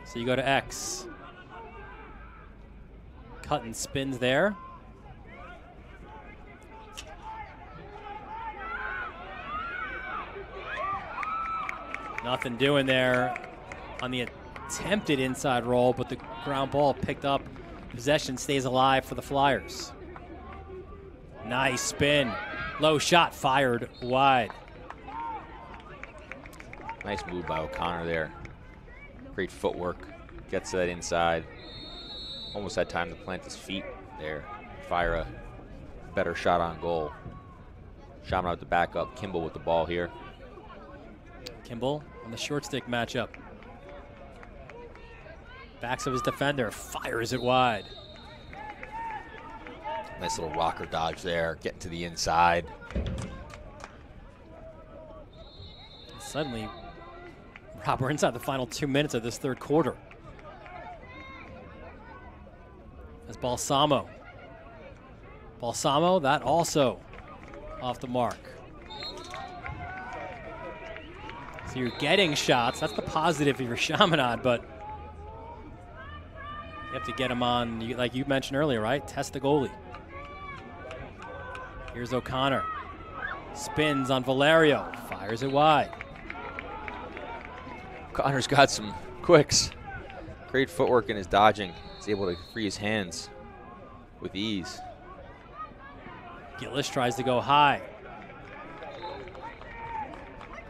So you go to X. Cutton spins there. Nothing doing there on the attempted inside roll, but the ground ball picked up. Possession stays alive for the Flyers. Nice spin. Low shot fired wide. Nice move by O'Connor there. Great footwork. Gets to that inside. Almost had time to plant his feet there. Fire a better shot on goal. Chaminade with the backup. Kimball with the ball here. Kimball on the short stick matchup. Backs of his defender. Fires it wide. Nice little rocker dodge there. Getting to the inside. Suddenly, Rob, we're inside the final 2 minutes of this third quarter. As Balsamo, that also off the mark. So you're getting shots. That's the positive if you're Chaminade, but you have to get him on, like you mentioned earlier, right? Test the goalie. Here's O'Connor. Spins on Valerio. Fires it wide. O'Connor's got some quicks. Great footwork in his dodging. He's able to free his hands with ease. Gillis tries to go high.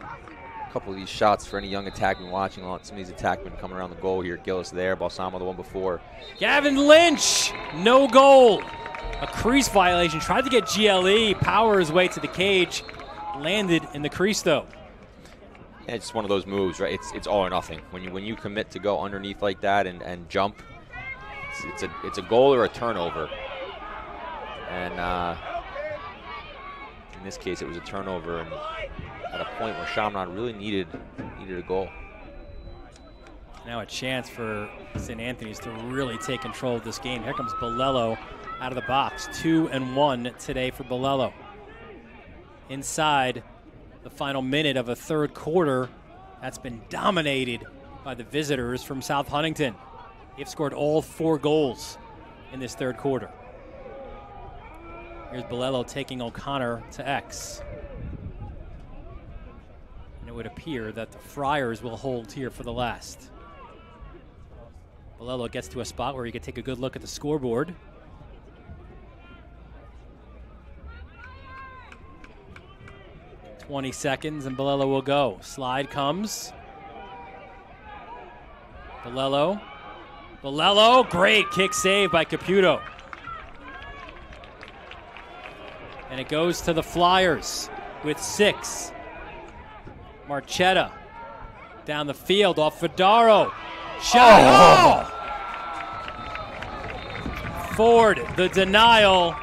A couple of these shots for any young attackman watching. Some of these attackmen coming around the goal here. Gillis there. Balsamo the one before. Gavin Lynch, no goal. A crease violation. Tried to get GLE. Power his way to the cage. Landed in the crease though. Yeah, it's just one of those moves, right? It's all or nothing. When you commit to go underneath like that and jump, it's a goal or a turnover. And in this case, it was a turnover, and at a point where Chaminade really needed a goal. Now a chance for St. Anthony's to really take control of this game. Here comes Bolello out of the box. 2-1 today for Bolello. Inside the final minute of a third quarter that's been dominated by the visitors from South Huntington. They've scored all 4 goals in this third quarter. Here's Bolello taking O'Connor to X. And it would appear that the Friars will hold here for the last. Bolello gets to a spot where he could take a good look at the scoreboard. .20 seconds and Bolello will go. Slide comes. Bolello, great kick save by Caputo. And it goes to the Flyers with 6. Marchetta down the field off Fedaro. Shot. Oh! Ford, the denial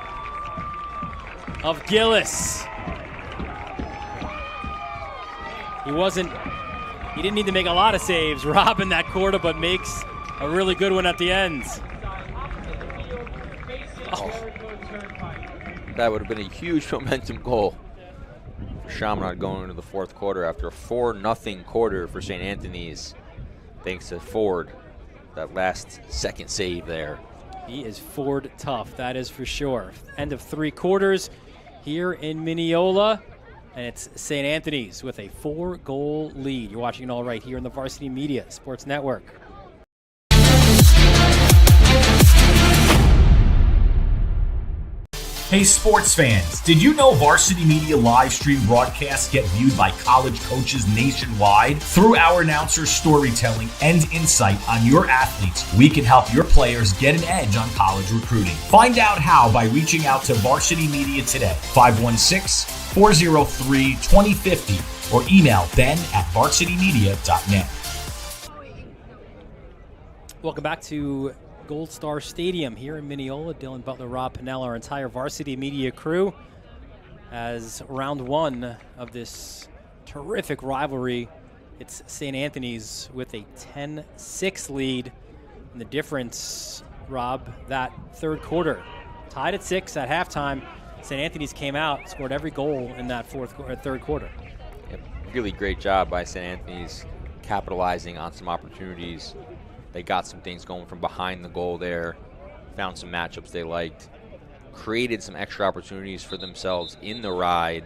of Gillis. He didn't need to make a lot of saves, Rob, in that quarter, but makes a really good one at the end. Oh. That would have been a huge momentum goal for Chaminade going into the fourth quarter after a 4-0 quarter for St. Anthony's. Thanks to Ford, that last second save there. He is Ford tough, that is for sure. End of 3 quarters here in Mineola. And it's St. Anthony's with a 4-goal lead. You're watching it all right here in the Varsity Media Sports Network. Hey sports fans, did you know Varsity Media live stream broadcasts get viewed by college coaches nationwide? Through our announcers' storytelling and insight on your athletes, we can help your players get an edge on college recruiting. Find out how by reaching out to Varsity Media today, 516-403-2050, or email ben@varsitymedia.net. Welcome back to Gold Star Stadium here in Mineola. Dylan Butler, Rob Pennell, our entire Varsity Media crew, as round 1 of this terrific rivalry. It's St. Anthony's with a 10-6 lead. And the difference, Rob, that third quarter, tied at 6 at halftime. St. Anthony's came out, scored every goal in that third quarter. Yep. Really great job by St. Anthony's capitalizing on some opportunities. They got some things going from behind the goal there, found some matchups they liked, created some extra opportunities for themselves in the ride.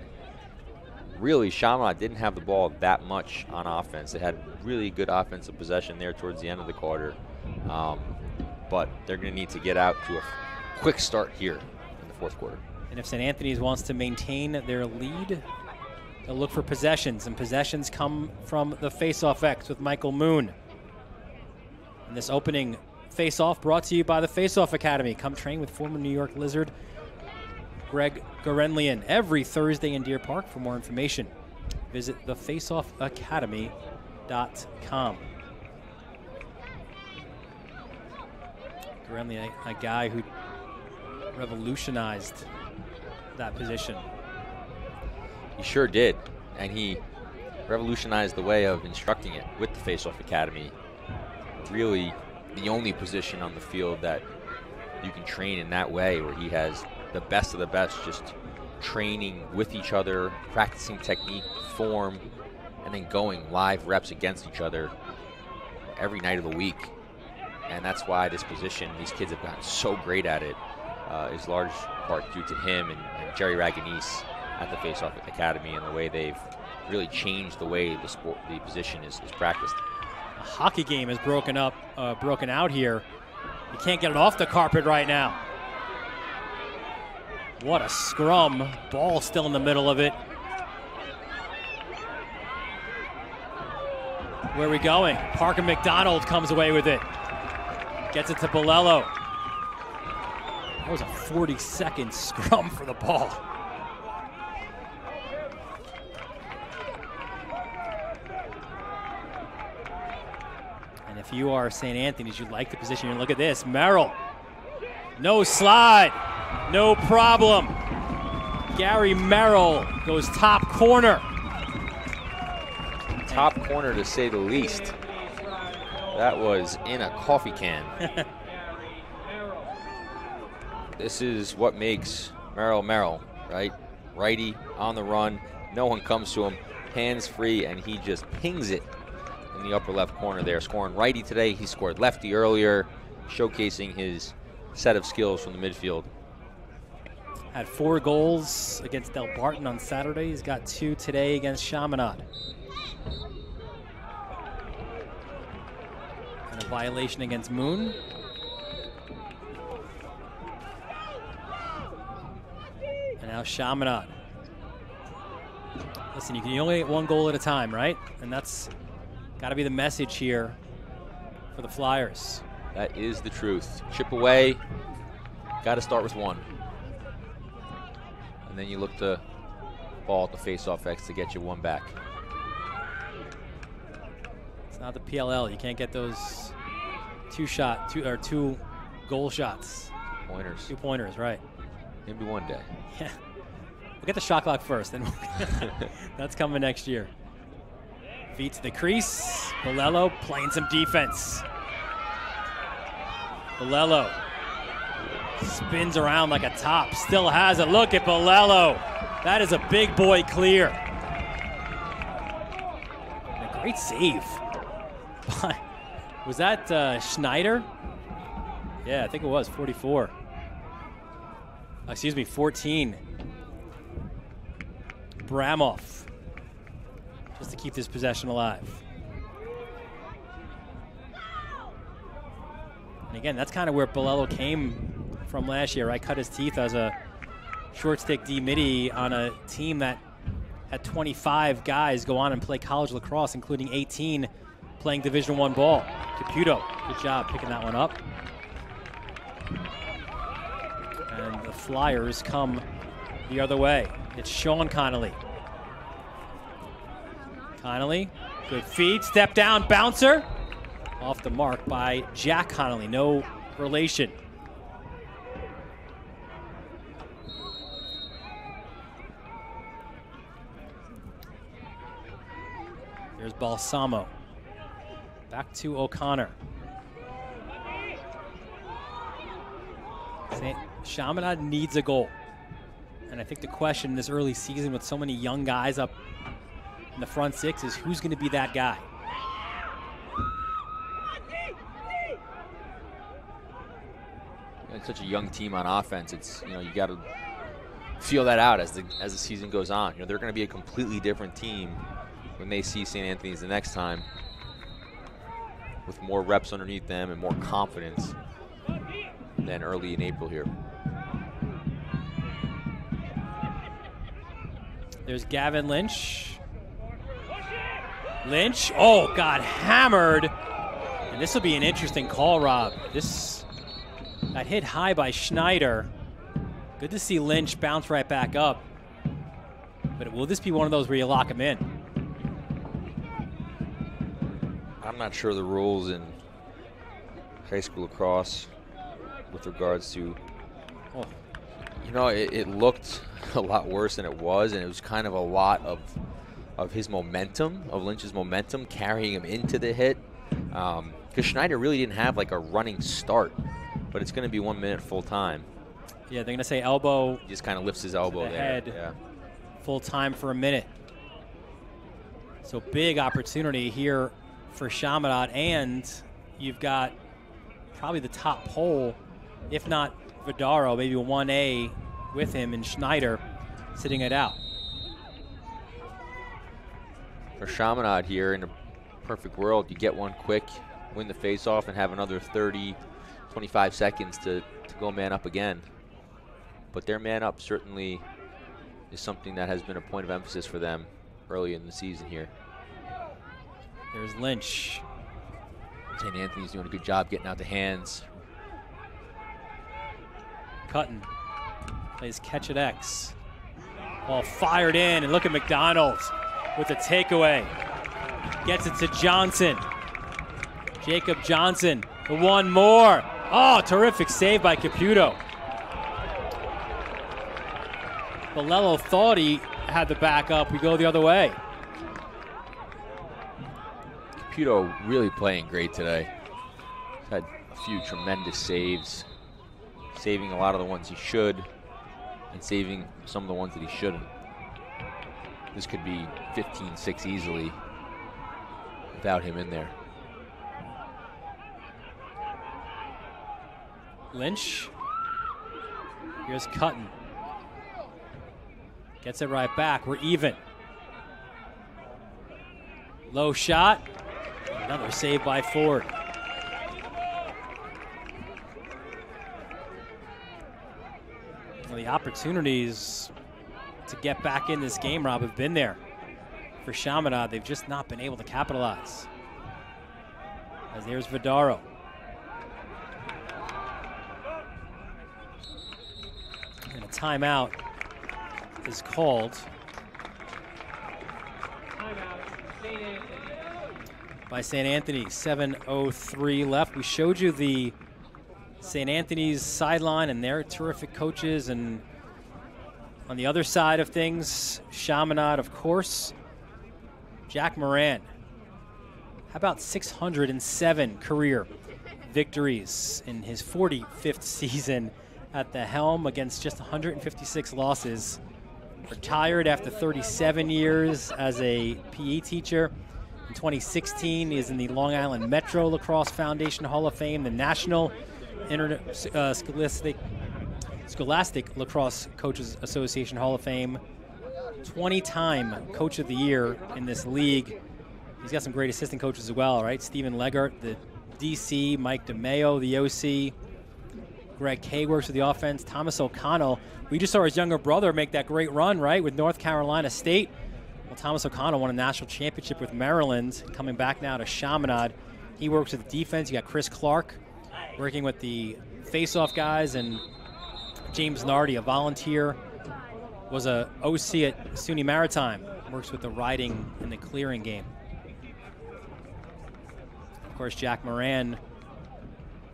Really, Chaminade didn't have the ball that much on offense. They had really good offensive possession there towards the end of the quarter. But they're going to need to get out to a quick start here in the fourth quarter. And if St. Anthony's wants to maintain their lead They'll look for possessions, and possessions come from the face-off X with Michael Moon. And this opening face-off brought to you by the Face-Off Academy. Come train with former New York Lizard Greg Gorenlian every Thursday in Deer Park. For more information, visit thefaceoffacademy.com. Gorenlian, a guy who revolutionized that position. He sure did, and he revolutionized the way of instructing it with the Face-Off Academy. Really the only position on the field that you can train in that way, where he has the best of the best just training with each other, practicing technique, form, and then going live reps against each other every night of the week. And that's why this position, these kids have gotten so great at it, is large part due to him and Jerry Raganese at the Face-Off Academy, and the way they've really changed the way the position is practiced. A hockey game is broken out here. You can't get it off the carpet right now. What a scrum. Ball still in the middle of it. Where are we going? Parker McDonald comes away with it. Gets it to Bolello. That was a 40-second scrum for the ball. And if you are St. Anthony's, you like the position. And look at this, Merrill. No slide, no problem. Gary Merrill goes top corner. Top corner, to say the least. That was in a coffee can. This is what makes Merrill, right? Righty on the run, no one comes to him, hands free, and he just pings it in the upper left corner there. Scoring righty today, he scored lefty earlier, showcasing his set of skills from the midfield. Had 4 goals against Del Barton on Saturday. He's got 2 today against Chaminade. And a violation against Moon. And now Chaminade. Listen, you can only get 1 goal at a time, right? And that's got to be the message here for the Flyers. That is the truth. Chip away, got to start with 1. And then you look to ball at the face-off X to get you 1 back. It's not the PLL. You can't get those 2 goal shots. Pointers. 2 pointers, right. Maybe one day. Yeah. We'll get the shot clock first, then that's coming next year. Feet to the crease. Bolello playing some defense. Bolello spins around like a top. Still has it. Look at Bolello. That is a big boy clear. And a great save. Was that Schneider? Yeah, I think it was 44. Excuse me, 14. Bramoff, just to keep this possession alive. And again, that's kind of where Bolello came from last year, right? Cut his teeth as a short stick D-midi on a team that had 25 guys go on and play college lacrosse, including 18 playing Division I ball. Caputo, good job picking that one up. And the Flyers come the other way. It's Sean Connolly. Connolly, good feed, step down, bouncer. Off the mark by Jack Connolly, no relation. There's Balsamo. Back to O'Connor. Chaminade needs a goal. And I think the question this early season with so many young guys up in the front 6 is who's going to be that guy? It's such a young team on offense. It's, you got to feel that out as the season goes on. They're going to be a completely different team when they see St. Anthony's the next time, with more reps underneath them and more confidence than early in April here. There's Gavin Lynch. Lynch, oh, got hammered. And this will be an interesting call, Rob. This got hit high by Schneider. Good to see Lynch bounce right back up. But will this be one of those where you lock him in? I'm not sure the rules in high school lacrosse with regards to, it looked a lot worse than it was, and it was kind of a lot of his momentum, of Lynch's momentum, carrying him into the hit. Because Schneider really didn't have like a running start, but it's going to be 1 minute full time. Yeah, they're going to say elbow. He just kind of lifts his elbow there. Head. Yeah. Full time for a minute. So big opportunity here for Chaminade, and you've got probably the top pole, if not Vidaro, maybe 1A with him, and Schneider sitting it out. For Chaminade here, in a perfect world, you get one quick, win the face-off, and have another 30, 25 seconds to go man up again. But their man up certainly is something that has been a point of emphasis for them early in the season here. There's Lynch. St. Anthony's doing a good job getting out the hands. Cutting. Plays catch at X. Ball fired in, and look at McDonald with the takeaway. Gets it to Johnson. Jacob Johnson for one more. Oh, terrific save by Caputo. Bolello thought he had the backup. We go the other way. Caputo really playing great today. He's had a few tremendous saves, saving a lot of the ones he should, and saving some of the ones that he shouldn't. This could be 15-6 easily without him in there. Lynch. Here's Cutton. Gets it right back. We're even. Low shot. Another save by Ford. Well, the opportunities to get back in this game, Rob, have been there for Chaminade. They've just not been able to capitalize. As there's Vidaro. And a timeout is called by St. Anthony. 7:03 left. We showed you the St. Anthony's sideline and their terrific coaches, and on the other side of things, Chaminade, of course. Jack Moran. How about 607 career victories in his 45th season at the helm against just 156 losses. Retired after 37 years as a PE teacher. In 2016, he is in the Long Island Metro Lacrosse Foundation Hall of Fame, the National Scholastic Lacrosse Coaches Association Hall of Fame. 20-time Coach of the Year in this league. He's got some great assistant coaches as well, right? Stephen Leggart, the DC, Mike DeMeo, the OC. Greg Kay works with the offense. Thomas O'Connell. We just saw his younger brother make that great run, right, with North Carolina State. Well, Thomas O'Connell won a national championship with Maryland, coming back now to Chaminade. He works with the defense. You got Chris Clark working with the face-off guys, and James Nardi, a volunteer, was a OC at SUNY Maritime. Works with the riding and the clearing game. Of course, Jack Moran.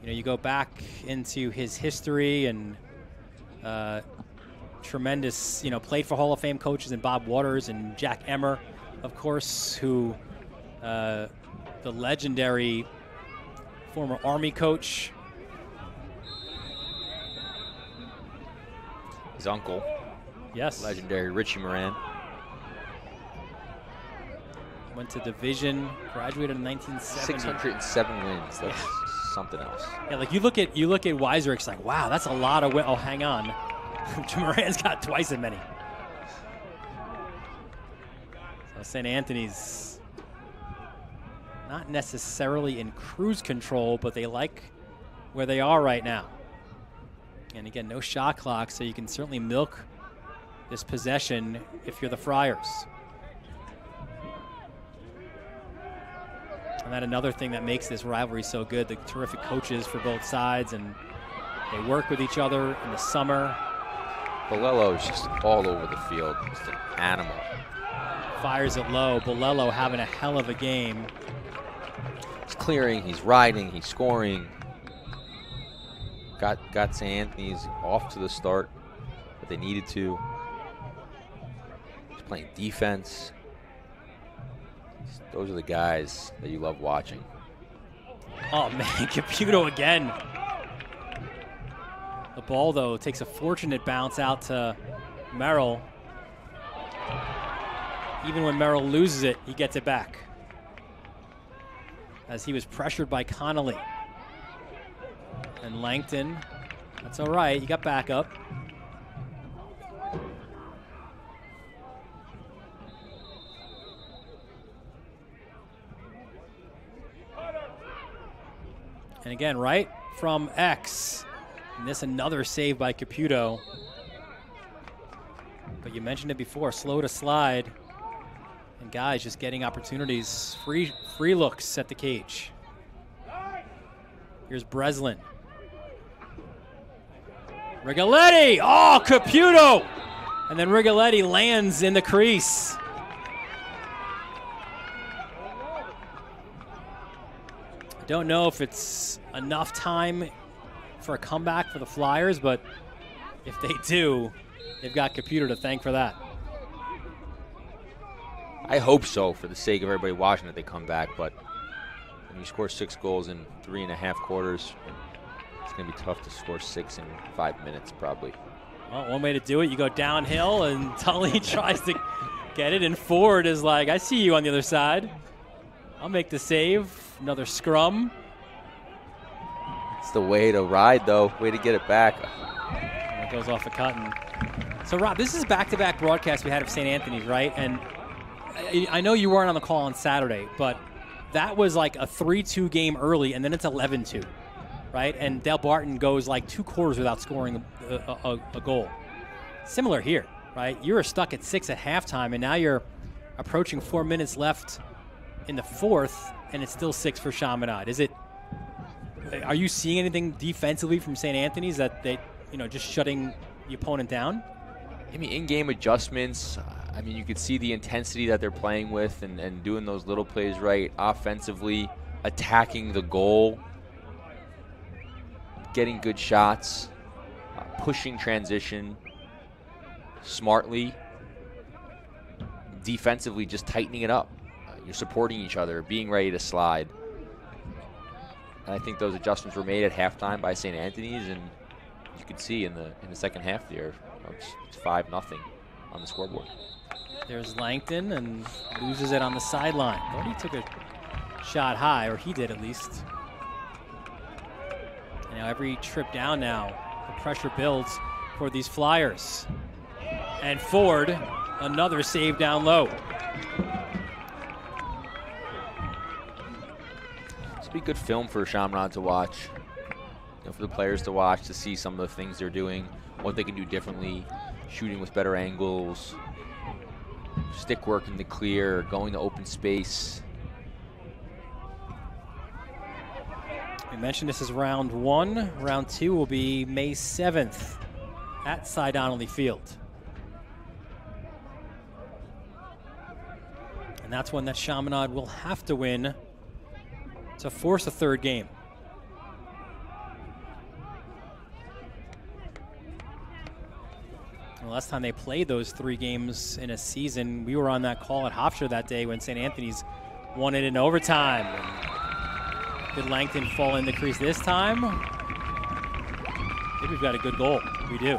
You go back into his history and tremendous, played for Hall of Fame coaches and Bob Waters and Jack Emmer, of course, who the legendary former Army coach. His uncle. Yes. Legendary Richie Moran. Went to Division, graduated in 1970. 607 wins. That's something else. Yeah, like you look at Weiser, it's like, wow, that's a lot of wins. Oh, hang on. Moran's got twice as many. So St. Anthony's not necessarily in cruise control, but they like where they are right now. And again, no shot clock, so you can certainly milk this possession if you're the Friars. And that another thing that makes this rivalry so good, the terrific coaches for both sides, and they work with each other in the summer. Bolello's just all over the field, just an animal. Fires it low. Bolello having a hell of a game. He's clearing, he's riding, he's scoring. Got St. Anthony's off to the start, but they needed to. He's playing defense. Those are the guys that you love watching. Oh, man, Caputo again. The ball, though, takes a fortunate bounce out to Merrill. Even when Merrill loses it, he gets it back, as he was pressured by Connolly. And Langton, that's all right, you got backup. And again, right from X. And this another save by Caputo. But you mentioned it before, slow to slide. And guys just getting opportunities, free looks at the cage. Here's Breslin. Rigoletti, oh, Caputo! And then Rigoletti lands in the crease. Don't know if it's enough time for a comeback for the Flyers, but if they do, they've got Caputo to thank for that. I hope so, for the sake of everybody watching, that they come back, but when you score 6 goals in 3.5 quarters, it's going to be tough to score 6 in 5 minutes, probably. Well, one way to do it, you go downhill, and Tully tries to get it, and Ford is like, I see you on the other side. I'll make the save. Another scrum. It's the way to ride, though. Way to get it back. And it goes off the cut. So, Rob, this is back-to-back broadcasts we had of St. Anthony's, right? And I know you weren't on the call on Saturday, but that was like a 3-2 game early, and then it's 11-2, right? And Dale Barton goes like 2 quarters without scoring a goal. Similar here, right? You were stuck at 6 at halftime, and now you're approaching 4 minutes left in the fourth, and it's still 6 for Chaminade. Are you seeing anything defensively from St. Anthony's that they, just shutting the opponent down? I mean, in-game adjustments. I mean, you could see the intensity that they're playing with and doing those little plays right. Offensively, attacking the goal, getting good shots, pushing transition smartly. Defensively, just tightening it up. You're supporting each other, being ready to slide. And I think those adjustments were made at halftime by St. Anthony's, and you could see in the second half there, it's 5-0 on the scoreboard. There's Langton, and loses it on the sideline. Thought he took a shot high, or he did at least. And now every trip down now, the pressure builds for these Flyers. And Ford, another save down low. This would be good film for Chaminade to watch, for the players to watch, to see some of the things they're doing, what they can do differently, shooting with better angles, stick work in the clear, going to open space. We mentioned this is round 1. Round 2 will be May 7th at Cy Donnelly Field. And that's one that Chaminade will have to win to force a third game. The last time they played those 3 games in a season, we were on that call at Hofstra that day when St. Anthony's won it in overtime. Did Langton fall in the crease this time? I think we've got a good goal. We do.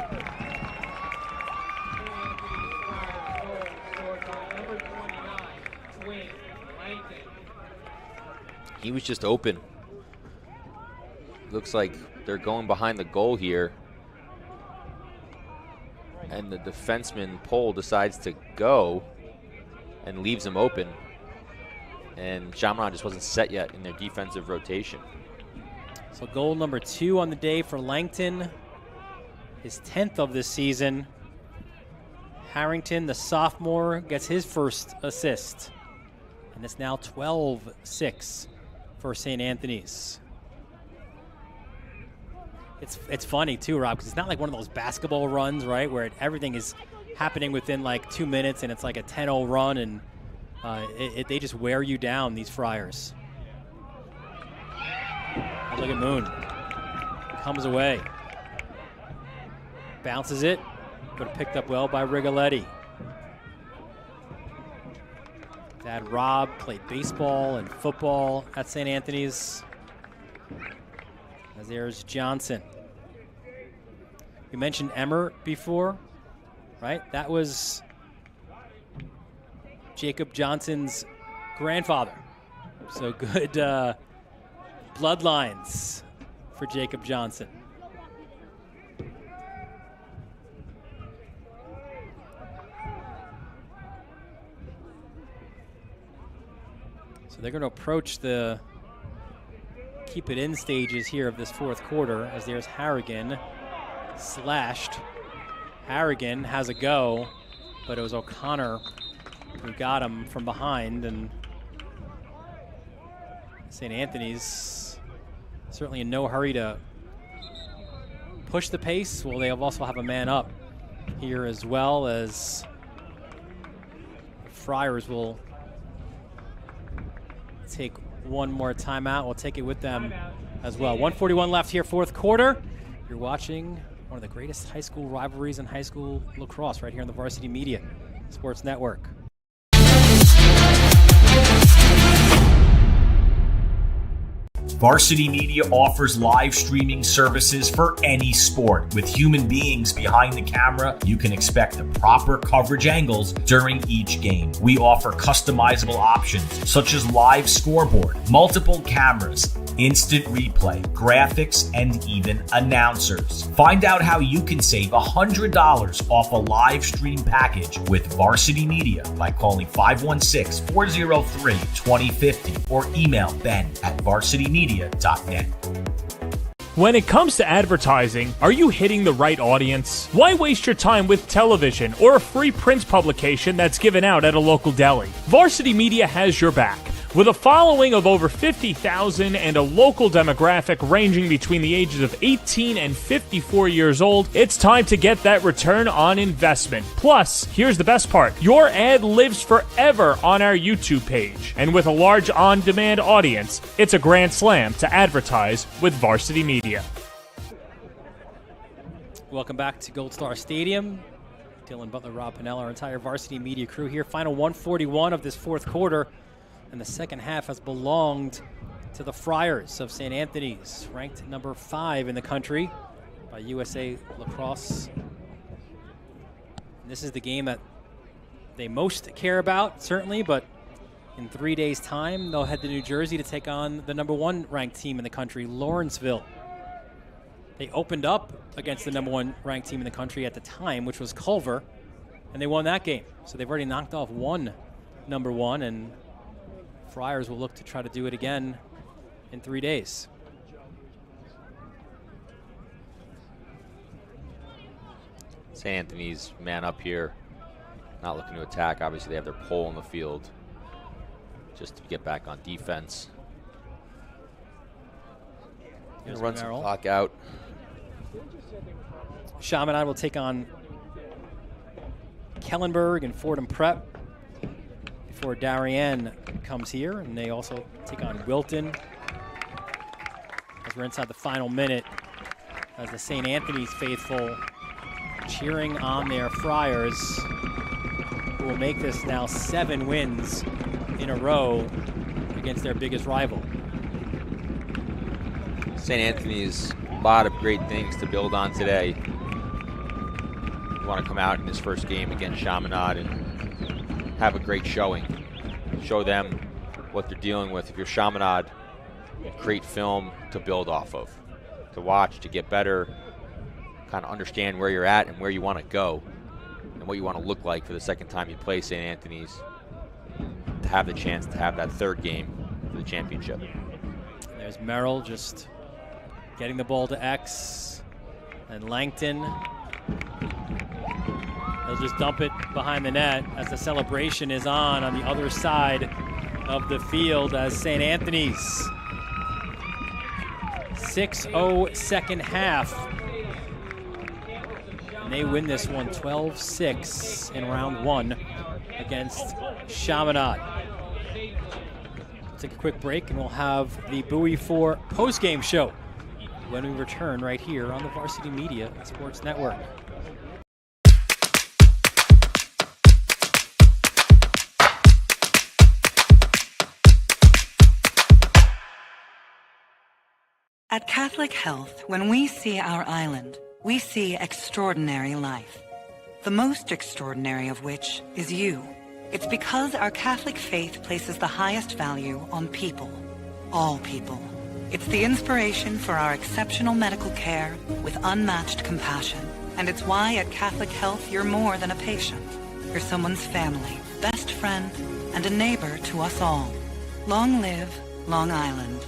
He was just open. Looks like they're going behind the goal here. And the defenseman, Pohl, decides to go and leaves him open. And Chaminade just wasn't set yet in their defensive rotation. So goal number 2 on the day for Langton. His 10th of this season. Harrington, the sophomore, gets his first assist. And it's now 12-6 for St. Anthony's. It's funny, too, Rob, because it's not like one of those basketball runs, right, where everything is happening within like 2 minutes and it's like a 10-0 run, and they just wear you down, these Friars. Look at Moon. Comes away. Bounces it, but picked up well by Rigoletti. Dad Rob played baseball and football at St. Anthony's. As there's Johnson. We mentioned Emmer before, right? That was Jacob Johnson's grandfather. So good bloodlines for Jacob Johnson. So they're going to approach the keep it in stages here of this fourth quarter, as there's Harrigan slashed. Harrigan has a go, but it was O'Connor who got him from behind, and St. Anthony's certainly in no hurry to push the pace. Well, they also have a man up here, as well as Friars will take one more timeout. We'll take it with them as well. 1:41 left here, fourth quarter. You're watching one of the greatest high school rivalries in high school lacrosse right here on the Varsity Media Sports Network. Varsity Media offers live streaming services for any sport. With human beings behind the camera, you can expect the proper coverage angles during each game. We offer customizable options such as live scoreboard, multiple cameras, instant replay, graphics, and even announcers. Find out how you can save $100 off a live stream package with Varsity Media by calling 516-403-2050 or email ben@varsitymedia.net. When it comes to advertising, are you hitting the right audience? Why waste your time with television or a free print publication that's given out at a local deli? Varsity Media has your back. With a following of over 50,000 and a local demographic ranging between the ages of 18 and 54 years old, it's time to get that return on investment. Plus, here's the best part. Your ad lives forever on our YouTube page. And with a large on-demand audience, it's a grand slam to advertise with Varsity Media. Welcome back to Gold Star Stadium. Dylan Butler, Rob Pennell, our entire Varsity Media crew here. Final 1:41 of this fourth quarter. And the second half has belonged to the Friars of St. Anthony's, ranked number 5 in the country by USA Lacrosse. And this is the game that they most care about, certainly, but in 3 days' time, they'll head to New Jersey to take on the number 1 ranked team in the country, Lawrenceville. They opened up against the number 1 ranked team in the country at the time, which was Culver, and they won that game. So they've already knocked off one number 1, and Friars will look to try to do it again in 3 days. St. Anthony's man up here, not looking to attack. Obviously, they have their pole in the field just to get back on defense. Gonna run some clock out. Chaminade will take on Kellenberg and Fordham Prep before Darien comes here, and they also take on Wilton. As we're inside the final minute, as the St. Anthony's faithful cheering on their Friars, who will make this now 7 wins in a row against their biggest rival. St. Anthony's, a lot of great things to build on today. You want to come out in this first game against Chaminade and have a great showing. Show them what they're dealing with. If you're Chaminade, create film to build off of, to watch, to get better, kind of understand where you're at and where you want to go and what you want to look like for the second time you play St. Anthony's, to have the chance to have that third game for the championship. There's Merrill just getting the ball to X, and Langton They'll just dump it behind the net as the celebration is on the other side of the field as St. Anthony's 6-0 second half. And they win this one 12-6 in round one against Chaminade. Take a quick break and we'll have the Bowie 4 postgame show when we return right here on the Varsity Media Sports Network. At Catholic Health, when we see our island, we see extraordinary life. The most extraordinary of which is you. It's because our Catholic faith places the highest value on people. All people. It's the inspiration for our exceptional medical care with unmatched compassion. And it's why at Catholic Health you're more than a patient. You're someone's family, best friend, and a neighbor to us all. Long live Long Island.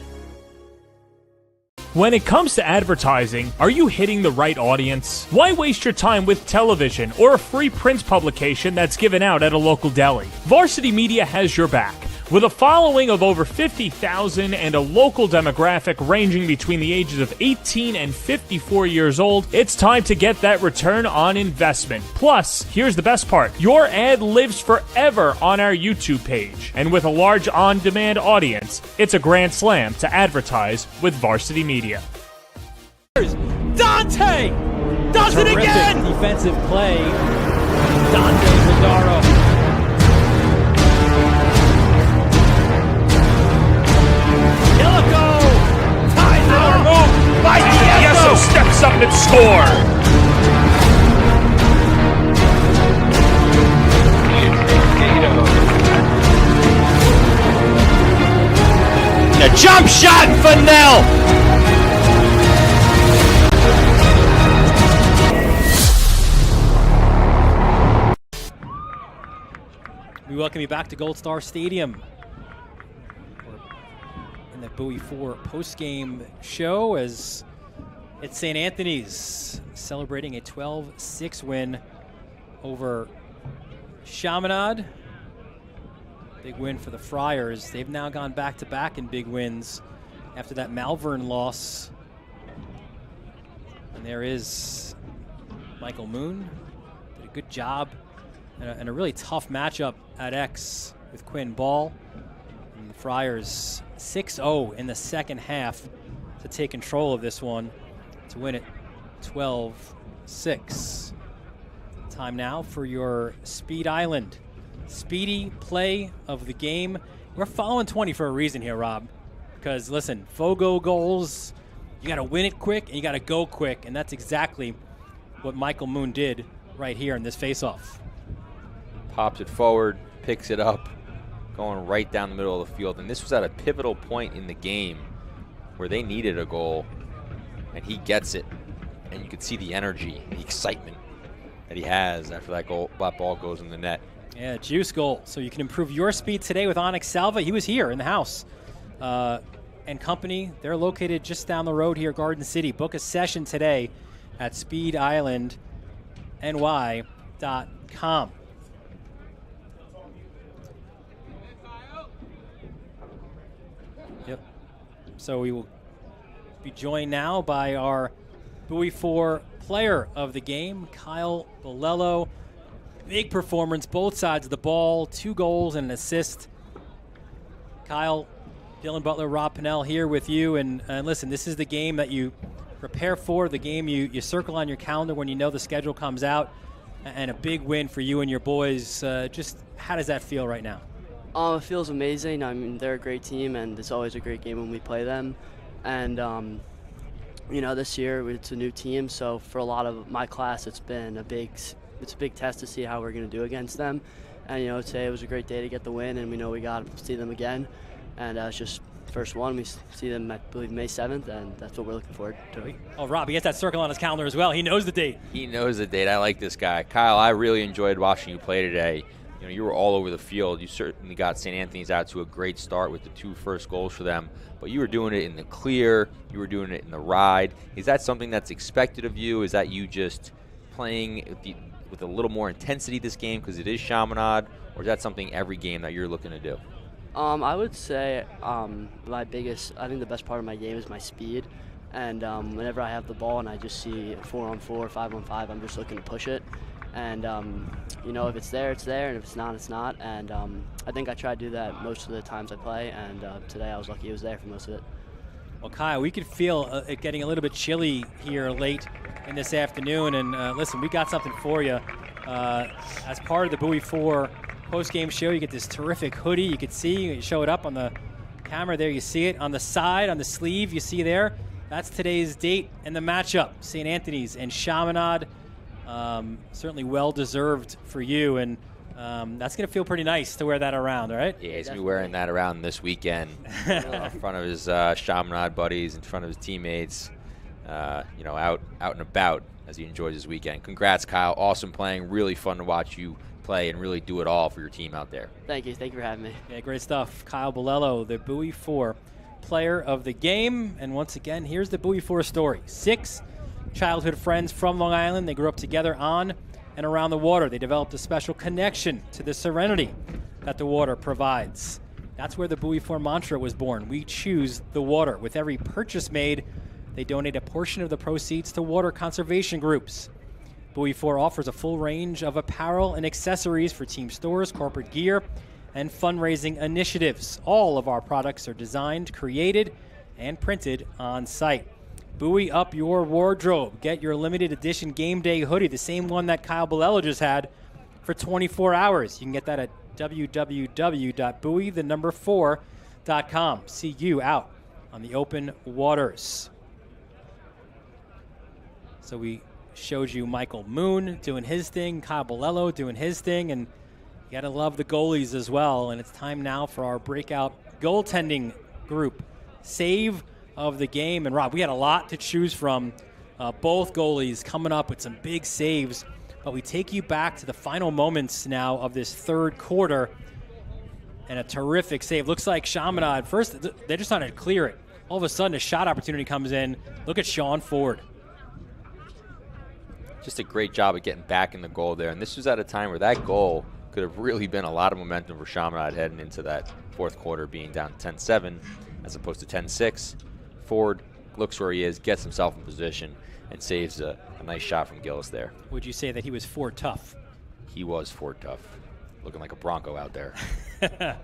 When it comes to advertising, are you hitting the right audience? Why waste your time with television or a free print publication that's given out at a local deli? Varsity Media has your back. With a following of over 50,000 and a local demographic ranging between the ages of 18 and 54 years old, it's time to get that return on investment. Plus, here's the best part. Your ad lives forever on our YouTube page. And with a large on-demand audience, it's a grand slam to advertise with Varsity Media. Dante does it again! Defensive play. Dante Zadaro. Yeso steps up and score. A jump shot for Nell. We welcome you back to Gold Star Stadium. The Bowie 4 post-game show as it's St. Anthony's celebrating a 12-6 win over Chaminade. Big win for the Friars. They've now gone back-to-back in big wins after that Malvern loss. And there is Michael Moon. Did a good job and a really tough matchup at X with Quinn Ball. And the Friars 6-0 in the second half to take control of this one to win it 12-6. Time now for your Speed Island speedy play of the game. We're following 20 for a reason here, Rob, because listen, Fogo goals, you got to win it quick and you got to go quick, and that's exactly what Michael Moon did right here in this face-off. Pops it forward, picks it up, going right down the middle of the field. And this was at a pivotal point in the game where they needed a goal, and he gets it. And you can see the energy, the excitement that he has after that ball goes in the net. Yeah, juice goal. So you can improve your speed today with Onyx Salva. He was here in the house. And company, they're located just down the road here, Garden City. Book a session today at speedislandny.com. Yep. So we will be joined now by our Bowie 4 player of the game, Kyle Bolello. Big performance, both sides of the ball, 2 goals and an assist. Kyle, Dylan Butler, Rob Pennell here with you. And listen, this is the game that you prepare for, the game you circle on your calendar when you know the schedule comes out, and a big win for you and your boys. Just how does that feel right now? It feels amazing. I mean, they're a great team, and it's always a great game when we play them. And, this year it's a new team, so for a lot of my class, it's a big test to see how we're going to do against them. And, today it was a great day to get the win, and we know we got to see them again. And it's just first one. We see them, I believe, May 7th, and that's what we're looking forward to. Oh, Rob, he has that circle on his calendar as well. He knows the date. He knows the date. I like this guy. Kyle, I really enjoyed watching you play today. You were all over the field. You certainly got St. Anthony's out to a great start with the 2 first goals for them, but you were doing it in the clear. You were doing it in the ride. Is that something that's expected of you? Is that you just playing with a little more intensity this game because it is Chaminade, or is that something every game that you're looking to do? I would say I think the best part of my game is my speed. And whenever I have the ball and I just see 4-on-4, 5-on-5, I'm just looking to push it. And, if it's there, it's there, and if it's not, it's not. And I think I try to do that most of the times I play, and today I was lucky it was there for most of it. Well, Kyle, we could feel it getting a little bit chilly here late in this afternoon. And listen, we got something for you. As part of the Bowie 4 post-game show, you get this terrific hoodie. You could see, you show it up on the camera there. You see it on the side, on the sleeve, you see there. That's today's date and the matchup, St. Anthony's and Chaminade. Certainly well-deserved for you, and that's going to feel pretty nice to wear that around, all right? Yeah, he's going to be wearing that around this weekend in front of his Chaminade buddies, in front of his teammates, out and about as he enjoys his weekend. Congrats, Kyle. Awesome playing. Really fun to watch you play and really do it all for your team out there. Thank you. Thank you for having me. Yeah, great stuff. Kyle Bolello, the Bowie 4 player of the game. And once again, here's the Bowie 4 story. 6 childhood friends from Long Island. They grew up together on and around the water. They developed a special connection to the serenity that the water provides. That's where the Bowie 4 mantra was born. We choose the water. With every purchase made, they donate a portion of the proceeds to water conservation groups. Bowie 4 offers a full range of apparel and accessories for team stores, corporate gear, and fundraising initiatives. All of our products are designed, created, and printed on site. Bowie up your wardrobe. Get your limited edition game day hoodie, the same one that Kyle Bolello just had, for 24 hours. You can get that at www.bowie4.com. See you out on the open waters. So we showed you Michael Moon doing his thing, Kyle Bolello doing his thing, and you got to love the goalies as well. And it's time now for our breakout goaltending group. Save of the game. And Rob, we had a lot to choose from. Both goalies coming up with some big saves. But we take you back to the final moments now of this third quarter. And a terrific save. Looks like Chaminade, first, they're just trying to clear it. All of a sudden, a shot opportunity comes in. Look at Sean Ford. Just a great job of getting back in the goal there. And this was at a time where that goal could have really been a lot of momentum for Chaminade heading into that fourth quarter, being down 10-7 as opposed to 10-6. Ford looks where he is, gets himself in position, and saves a nice shot from Gillis there. Would you say that he was Ford tough? He was Ford tough, looking like a Bronco out there. So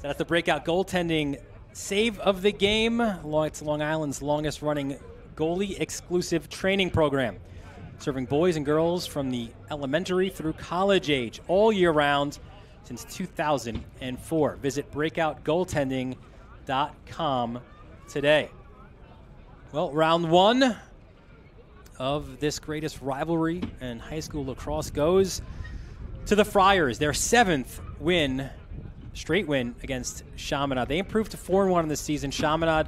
that's the breakout goaltending save of the game. It's Long Island's longest running goalie exclusive training program, serving boys and girls from the elementary through college age all year round since 2004. Visit breakoutgoaltending.com today. Well, round one of this greatest rivalry in high school lacrosse goes to the Friars. Their 7th straight win against Chaminade. They improved to 4-1 in the season. Chaminade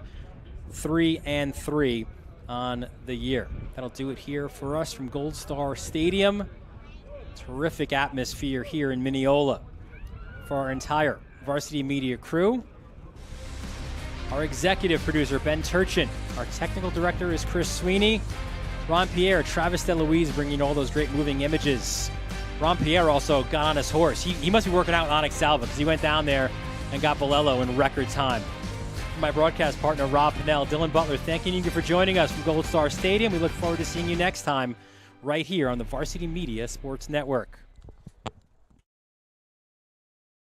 3-3 on the year. That'll do it here for us from Gold Star Stadium. Terrific atmosphere here in Mineola. For our entire Varsity Media crew, our executive producer, Ben Turchin. Our technical director is Chris Sweeney. Ron Pierre, Travis DeLuise bringing all those great moving images. Ron Pierre also got on his horse. He must be working out in Onyx Salva because he went down there and got Bolello in record time. For my broadcast partner, Rob Pinnell, Dylan Butler, thanking you for joining us from Gold Star Stadium. We look forward to seeing you next time right here on the Varsity Media Sports Network.